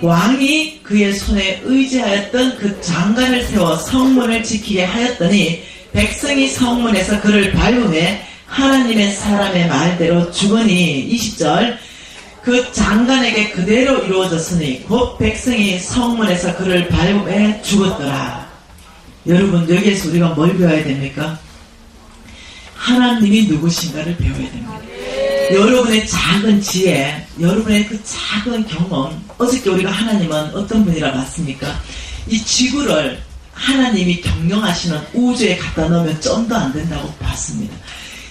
왕이 그의 손에 의지하였던 그 장관을 세워 성문을 지키게 하였더니 백성이 성문에서 그를 밟음에 하나님의 사람의 말대로 주거니 20절 그 장관에게 그대로 이루어졌으니 곧 백성이 성문에서 그를 밟음에 죽었더라. 여러분 여기에서 우리가 뭘 배워야 됩니까? 하나님이 누구신가를 배워야 됩니다. 여러분의 작은 지혜, 여러분의 그 작은 경험, 어저께 우리가 하나님은 어떤 분이라 봤습니까? 이 지구를 하나님이 경영하시는 우주에 갖다 넣으면 좀 더 안 된다고 봤습니다.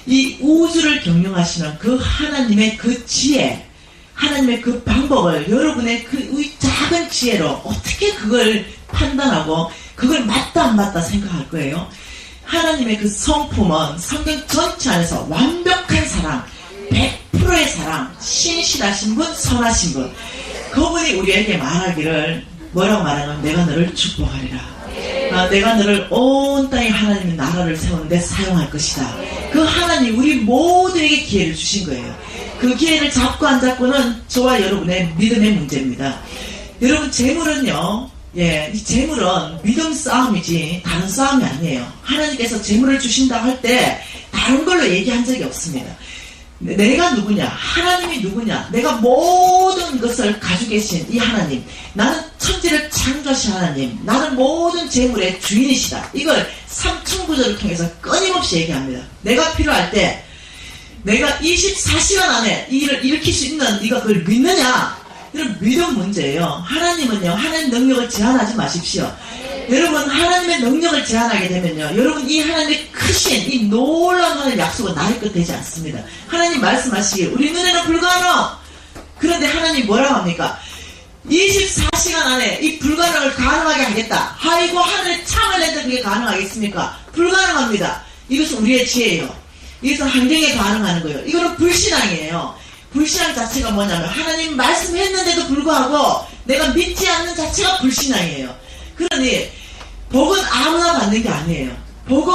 이 우주를 경영하시는 그 하나님의 그 지혜, 하나님의 그 방법을 여러분의 그 작은 지혜로 어떻게 그걸 판단하고 그걸 맞다 안 맞다 생각할 거예요. 하나님의 그 성품은 성경 전체 안에서 완벽한 사랑, 100%의 사랑, 신실하신 분, 선하신 분. 그분이 우리에게 말하기를 뭐라고 말하냐면 내가 너를 축복하리라. 내가 너를 온 땅에 하나님의 나라를 세우는데 사용할 것이다. 그 하나님 우리 모두에게 기회를 주신 거예요. 그 기회를 잡고 안 잡고는 저와 여러분의 믿음의 문제입니다. 여러분 재물은요, 이 재물은 믿음 싸움이지 다른 싸움이 아니에요. 하나님께서 재물을 주신다고 할 때 다른 걸로 얘기한 적이 없습니다. 내가 누구냐? 하나님이 누구냐? 내가 모든 것을 가지고 계신 이 하나님, 나는 천지를 창조하신 하나님, 나는 모든 재물의 주인이시다. 이걸 삼층구절을 통해서 끊임없이 얘기합니다. 내가 필요할 때 내가 24시간 안에 이 일을 일으킬 수 있는 네가 그걸 믿느냐? 이런 믿음 문제예요. 하나님은요, 하나님 능력을 제한하지 마십시오. 여러분 하나님의 능력을 제한하게 되면요, 여러분 이 하나님의 크신 이 놀라운 하나님의 약속은 나의 것 되지 않습니다. 하나님 말씀하시길 우리 눈에는 불가능. 그런데 하나님 뭐라고 합니까? 24시간 안에 이 불가능을 가능하게 하겠다. 아이고 하늘에 창을 낸데 그게 가능하겠습니까? 불가능합니다. 이것은 우리의 지혜예요. 이것은 환경에 반응하는 거예요. 이거는 불신앙이에요. 불신앙 자체가 뭐냐면 하나님 말씀했는데도 불구하고 내가 믿지 않는 자체가 불신앙이에요. 그러니 복은 아무나 받는 게 아니에요. 복은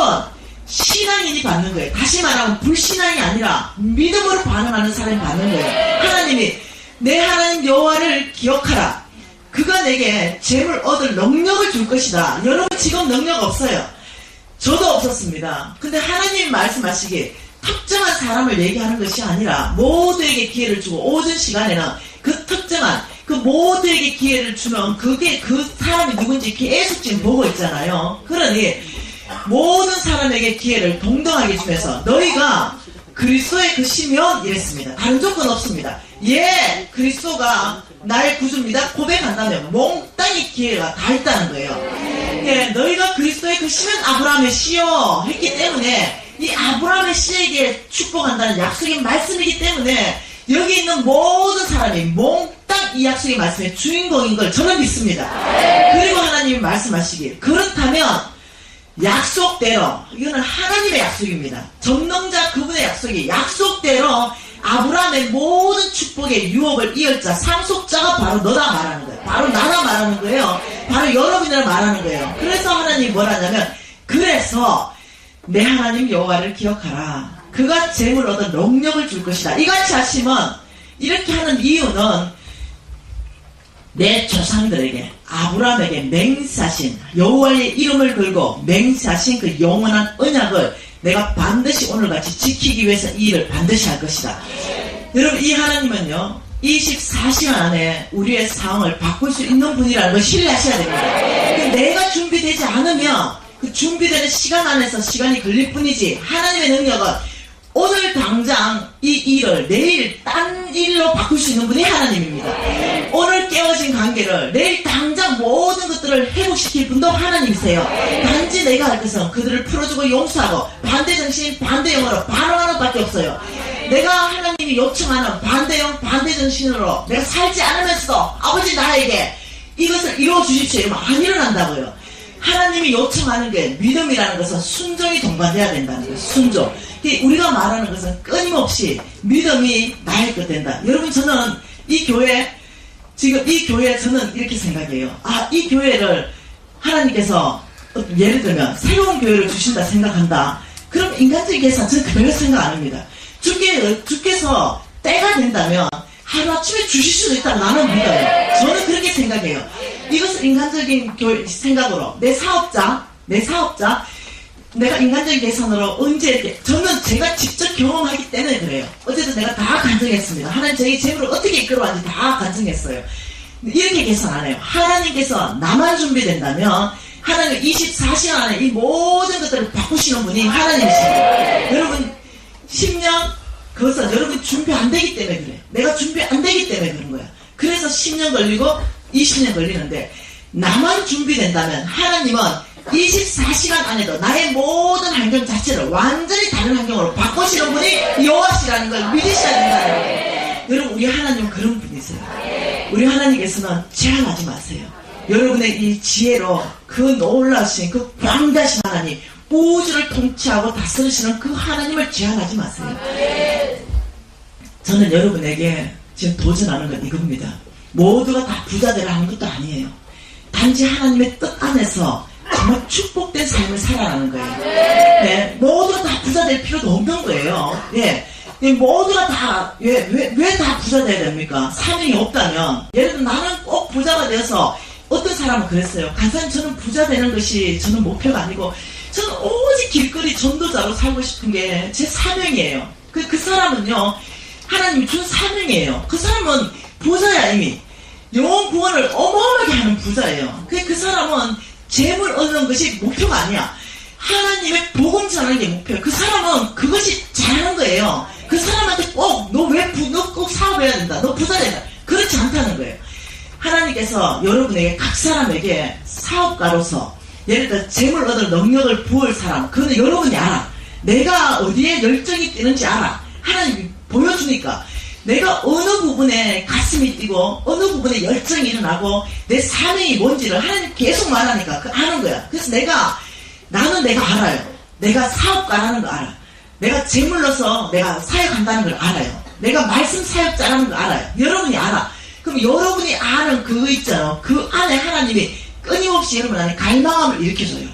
신앙인이 받는 거예요. 다시 말하면 불신앙이 아니라 믿음으로 반응하는 사람이 받는 거예요. 하나님이 내 하나님 여호와를 기억하라. 그가 내게 재물 얻을 능력을 줄 것이다. 여러분 지금 능력 없어요. 저도 없었습니다. 근데 하나님이 말씀하시기 특정한 사람을 얘기하는 것이 아니라 모두에게 기회를 주고 오전 시간에는 그 특정한 그 모두에게 기회를 주면 그게 그 사람이 누군지 계속 지금 보고 있잖아요. 그러니 모든 사람에게 기회를 동등하게 주면서 너희가 그리스도의 그 시면 이랬습니다. 다른 조건 없습니다. 예, 그리스도가 나의 구주입니다. 고백한다면 몽땅히 기회가 다 있다는 거예요. 예, 너희가 그리스도의 그 시면 아브라함의 씨요 했기 때문에 이 아브라함의 씨에게 축복한다는 약속의 말씀이기 때문에 여기 있는 모든 사람이 몽땅 이 약속의 말씀의 주인공인 걸 저는 믿습니다. 그리고 하나님이 말씀하시길 그렇다면 약속대로, 이거는 하나님의 약속입니다. 전능자 그분의 약속이 약속대로 아브라함의 모든 축복의 유업을 이을 자, 상속자가 바로 너다 말하는 거예요. 바로 나다 말하는 거예요. 바로 여러분이라 말하는 거예요. 그래서 하나님이 뭐라냐면 그래서 내 하나님 여호와를 기억하라. 그가 재물 얻어 능력을 줄 것이다. 이같이 하시면 이렇게 하는 이유는 내 조상들에게 아브라함에게 맹세하신 여호와의 이름을 걸고 맹세하신 그 영원한 언약을 내가 반드시 오늘같이 지키기 위해서 이 일을 반드시 할 것이다. 여러분 이 하나님은요 24시간 안에 우리의 상황을 바꿀 수 있는 분이라는 걸 신뢰하셔야 됩니다. 내가 준비되지 않으면 그 준비되는 시간 안에서 시간이 걸릴 뿐이지 하나님의 능력은 오늘 당장 이 일을 내일 딴 일로 바꿀 수 있는 분이 하나님입니다. 오늘 깨어진 관계를 내일 당장 모든 것들을 회복시킬 분도 하나님이세요. 단지 내가 할 것은 그들을 풀어주고 용서하고 반대정신 반대영으로 반응하는 것밖에 없어요. 내가 하나님이 요청하는 반대영 반대정신으로 내가 살지 않으면서도 아버지 나에게 이것을 이루어주십시오 이러면 안 일어난다고요. 하나님이 요청하는 게 믿음이라는 것은 순종이 동반돼야 된다는 거예요. 순종. 우리가 말하는 것은 끊임없이 믿음이 나의 것 된다. 여러분 저는 이 교회 지금 이 교회 저는 이렇게 생각해요. 이 교회를 하나님께서 예를 들면 새로운 교회를 주신다 생각한다. 그럼 인간적인 계산 저는 그별 생각 안 합니다. 주께서 때가 된다면 하루아침에 주실 수도 있다고 나는 믿어요. 저는 그렇게 생각해요. 이것은 인간적인 생각으로 내 사업자 내가 인간적인 계산으로 언제, 저는 제가 직접 경험하기 때문에 그래요. 어쨌든 내가 다 간증했습니다. 하나님 저희 재물을 어떻게 이끌어왔는지 다 간증했어요. 이렇게 계산 안 해요. 하나님께서 나만 준비된다면 하나님 24시간 안에 이 모든 것들을 바꾸시는 분이 하나님이십니다. 여러분 10년 그것은 여러분 준비 안 되기 때문에 그래요. 내가 준비 안 되기 때문에 그런 거야. 그래서 10년 걸리고 20년 걸리는데 나만 준비된다면 하나님은 24시간 안에도 나의 모든 환경 자체를 완전히 다른 환경으로 바꾸시는 분이 여호와시라는 걸 믿으셔야 된다는 거예요. 여러분 우리 하나님은 그런 분이세요. 우리 하나님께서는 제한하지 마세요. 여러분의 이 지혜로 그 놀라신 그 광대하신 하나님, 우주를 통치하고 다스리시는 그 하나님을 제한하지 마세요. 저는 여러분에게 지금 도전하는 건 이겁니다. 모두가 다 부자 되라 하는 것도 아니에요. 단지 하나님의 뜻 안에서 정말 축복된 삶을 살아가는 거예요. 네, 모두가 다 부자 될 필요도 없는 거예요. 예. 모두가 다, 왜 다 부자 돼야 됩니까? 사명이 없다면. 예를 들어 나는 꼭 부자가 되어서 어떤 사람은 그랬어요. 간사님 저는 부자 되는 것이 저는 목표가 아니고 저는 오직 길거리 전도자로 살고 싶은 게 제 사명이에요. 그 사람은요, 하나님이 준 사명이에요. 그 사람은 부자야 이미. 영혼 구원을 어마어마하게 하는 부자예요. 그 사람은 재물 얻는 것이 목표가 아니야. 하나님의 복음 전하는 게 목표예요. 그 사람은 그것이 잘하는 거예요. 그 사람한테 꼭 너 꼭 사업해야 된다. 너 부자 된다. 그렇지 않다는 거예요. 하나님께서 여러분에게 각 사람에게 사업가로서 예를 들어 재물 얻을 능력을 부을 사람, 그거는 여러분이 알아. 내가 어디에 열정이 뛰는지 알아. 하나님이 보여주니까 내가 어느 부분에 가슴이 뛰고 어느 부분에 열정이 일어나고 내 사명이 뭔지를 하나님 계속 말하니까 그 아는 거야. 그래서 나는 내가 알아요. 내가 사업가라는 거 알아. 내가 재물로서 내가 사역한다는 걸 알아요. 내가 말씀 사역자라는 걸 알아요. 여러분이 알아. 그럼 여러분이 아는 그거 있잖아요. 그 안에 하나님이 끊임없이 여러분 안에 갈망함을 일으켜줘요.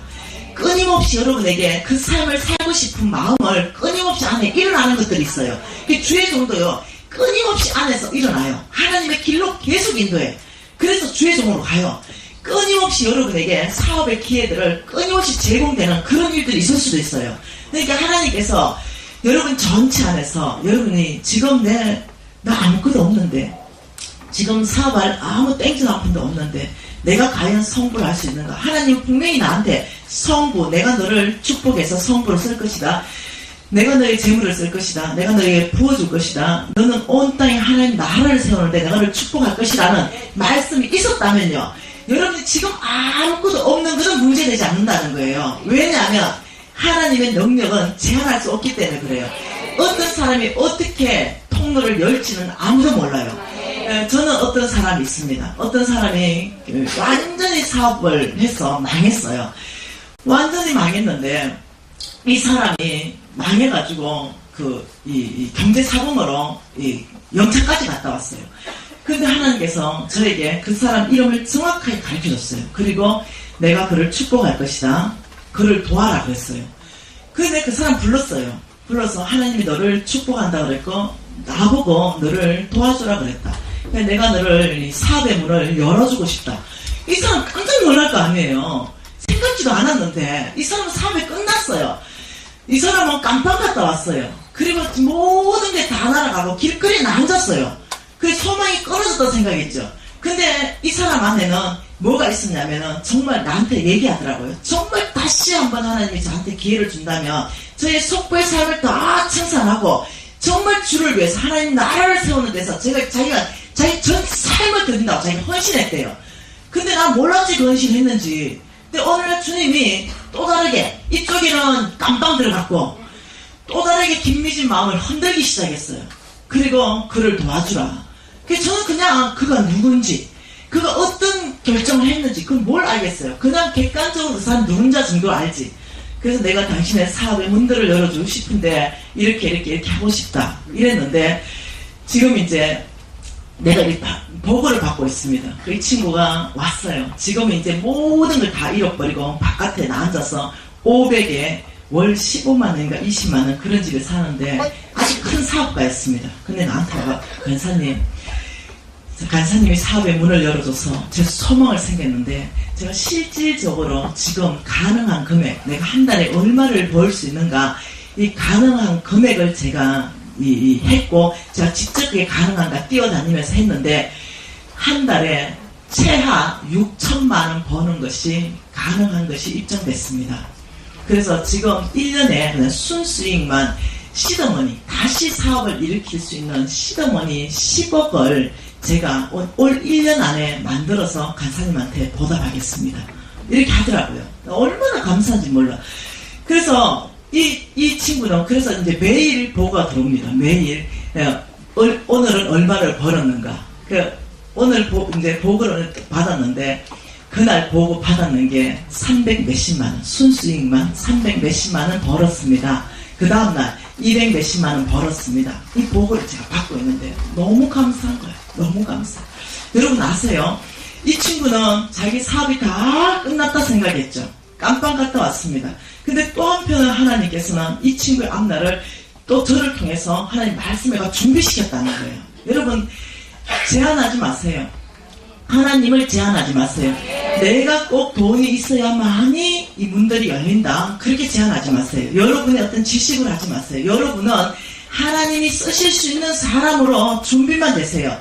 끊임없이 여러분에게 그 삶을 살고 싶은 마음을 끊임없이 안에 일어나는 것들이 있어요. 그 주의 종도요. 끊임없이 안에서 일어나요. 하나님의 길로 계속 인도해. 그래서 주의 종으로 가요. 끊임없이 여러분에게 사업의 기회들을 끊임없이 제공되는 그런 일들이 있을 수도 있어요. 그러니까 하나님께서 여러분 전체 안에서 여러분이 지금 나 아무것도 없는데 지금 사업할 아무 땡볕 아픔도 없는데 내가 과연 성부를 할 수 있는가? 하나님 분명히 나한테 성부, 내가 너를 축복해서 성부로 쓸 것이다. 내가 너의 재물을 쓸 것이다. 내가 너에게 부어줄 것이다. 너는 온 땅에 하나님 나라를 세우는데 내가 너를 축복할 것이라는 말씀이 있었다면요. 여러분이 지금 아무것도 없는 것은 문제되지 않는다는 거예요. 왜냐하면 하나님의 능력은 제한할 수 없기 때문에 그래요. 어떤 사람이 어떻게 통로를 열지는 아무도 몰라요. 저는 어떤 사람이 있습니다. 어떤 사람이 완전히 사업을 해서 망했어요. 완전히 망했는데 이 사람이 망해가지고 이 경제사범으로 영창까지 갔다 왔어요. 근데 하나님께서 저에게 그 사람 이름을 정확하게 가르쳐줬어요. 그리고 내가 그를 축복할 것이다. 그를 도와라 그랬어요. 근데 그 사람 불렀어요. 불러서 하나님이 너를 축복한다 그랬고 나보고 너를 도와주라 그랬다. 내가 너를 사업의 문을 열어주고 싶다. 이 사람 깜짝 놀랄 거 아니에요. 생각지도 않았는데 이 사람은 사업이 끝났어요. 이 사람은 깜빵 갔다 왔어요. 그리고 모든 게 다 날아가고 길거리에 앉았어요. 그 소망이 끊어졌다고 생각했죠. 근데 이 사람 안에는 뭐가 있었냐면은 정말 나한테 얘기하더라고요. 정말 다시 한번 하나님이 저한테 기회를 준다면 저의 속부의 삶을 다 청산하고 정말 주를 위해서 하나님 나라를 세우는 데서 자기가 자기 전 삶을 드린다고 자기가 헌신했대요. 근데 난 몰랐지 그 헌신했는지. 근데 어느 날 주님이 또 다르게 이쪽에는 깜빵 들어갔고 또 다르게 김미진 마음을 흔들기 시작했어요. 그리고 그를 도와주라. 그래서 저는 그냥 그가 누군지 그가 어떤 결정을 했는지 그건 뭘 알겠어요. 그냥 객관적으로 그 사람 누군지 정도 알지. 그래서 내가 당신의 사업의 문들을 열어주고 싶은데 이렇게 하고 싶다 이랬는데 지금 이제 내가 이 보고를 받고 있습니다. 그 친구가 왔어요. 지금 이제 모든 걸 다 잃어버리고 바깥에 앉아서 500에 월 15만원인가 20만원 그런 집에 사는데 아주 큰 사업가였습니다. 근데 나한테 와, 권사님 간사님이 사업의 문을 열어줘서 제 소망을 생겼는데, 제가 실질적으로 지금 가능한 금액, 내가 한 달에 얼마를 벌 수 있는가, 이 가능한 금액을 제가 했고, 제가 직접 그게 가능한가 뛰어다니면서 했는데, 한 달에 최하 6천만 원 버는 것이 가능한 것이 입증됐습니다. 그래서 지금 1년에 그냥 순수익만 시드머니, 다시 사업을 일으킬 수 있는 시드머니 10억을 제가 올 1년 안에 만들어서 간사님한테 보답하겠습니다. 이렇게 하더라고요. 얼마나 감사한지 몰라. 그래서 이 친구는 그래서 이제 매일 보고가 들어옵니다. 매일. 오늘은 얼마를 벌었는가. 오늘 이제 보고를 받았는데, 그날 보고 받았는 게 300 몇십만원, 순수익만 300 몇십만원 벌었습니다. 그 다음날 200 몇십만원 벌었습니다. 이 보고를 제가 받고 있는데 너무 감사한 거예요. 너무 감사. 여러분 아세요? 이 친구는 자기 사업이 다 끝났다 생각했죠. 깜빵 갔다 왔습니다. 근데 또 한편은 하나님께서는 이 친구의 앞날을 또 저를 통해서 하나님 말씀해가 준비시켰다는 거예요. 여러분 제한하지 마세요. 하나님을 제한하지 마세요. 내가 꼭 돈이 있어야만이 이 문들이 열린다. 그렇게 제한하지 마세요. 여러분의 어떤 지식을 하지 마세요. 여러분은 하나님이 쓰실 수 있는 사람으로 준비만 되세요.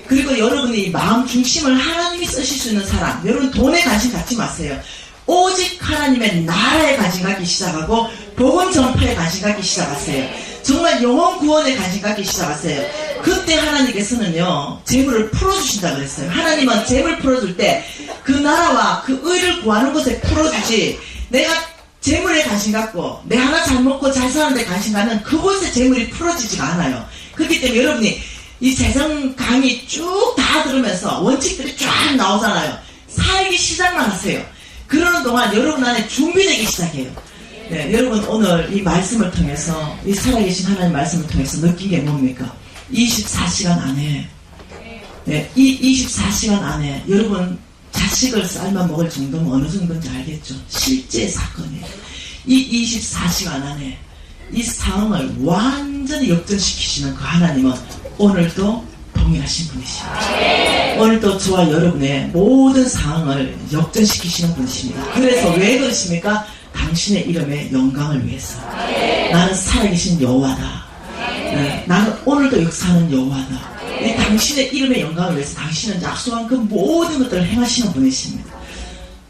그리고 여러분이 마음 중심을 하나님이 쓰실 수 있는 사람. 여러분 돈에 관심 갖지 마세요. 오직 하나님의 나라에 관심 갖기 시작하고 복음 전파에 관심 갖기 시작하세요. 정말 영혼 구원에 관심 갖기 시작하세요. 그때 하나님께서는요 재물을 풀어주신다 그랬어요. 하나님은 재물 풀어줄 때 그 나라와 그 의를 구하는 것에 풀어주지, 내가 재물에 관심 갖고 내 하나 잘 먹고 잘 사는데 관심 갖는 그곳에 재물이 풀어지지가 않아요. 그렇기 때문에 여러분이 이 재정 강의 쭉 다 들으면서 원칙들이 쫙 나오잖아요. 살기 시작만 하세요. 그러는 동안 여러분 안에 준비되기 시작해요. 네, 여러분 오늘 이 말씀을 통해서, 이 살아계신 하나님 말씀을 통해서 느낀 게 뭡니까? 24시간 안에, 네, 이 24시간 안에 여러분 자식을 삶아 먹을 정도면 어느 정도인지 알겠죠? 실제 사건이에요. 이 24시간 안에 이 상황을 완전히 역전시키시는 그 하나님은 오늘도 동일하신 분이십니다. 오늘도 저와 여러분의 모든 상황을 역전시키시는 분이십니다. 그래서 왜 그러십니까? 당신의 이름의 영광을 위해서. 나는 살아계신 여호와다. 네, 나는 오늘도 역사하는 여호와다. 이 당신의 이름의 영광을 위해서 당신은 약속한 그 모든 것들을 행하시는 분이십니다.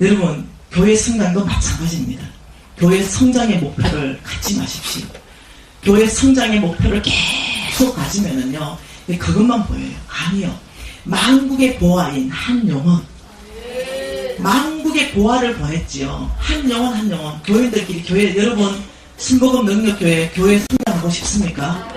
여러분 교회 성장도 마찬가지입니다. 교회 성장의 목표를 갖지 마십시오. 교회 성장의 목표를 계속 가지면은요 그것만 보여요. 아니요. 만국의 보화인 한 영혼, 만국의 보화를 보냈지요. 한 영혼 한 영혼. 교인들끼리 교회, 여러분 순복음 능력교회 교회 성장하고 싶습니까?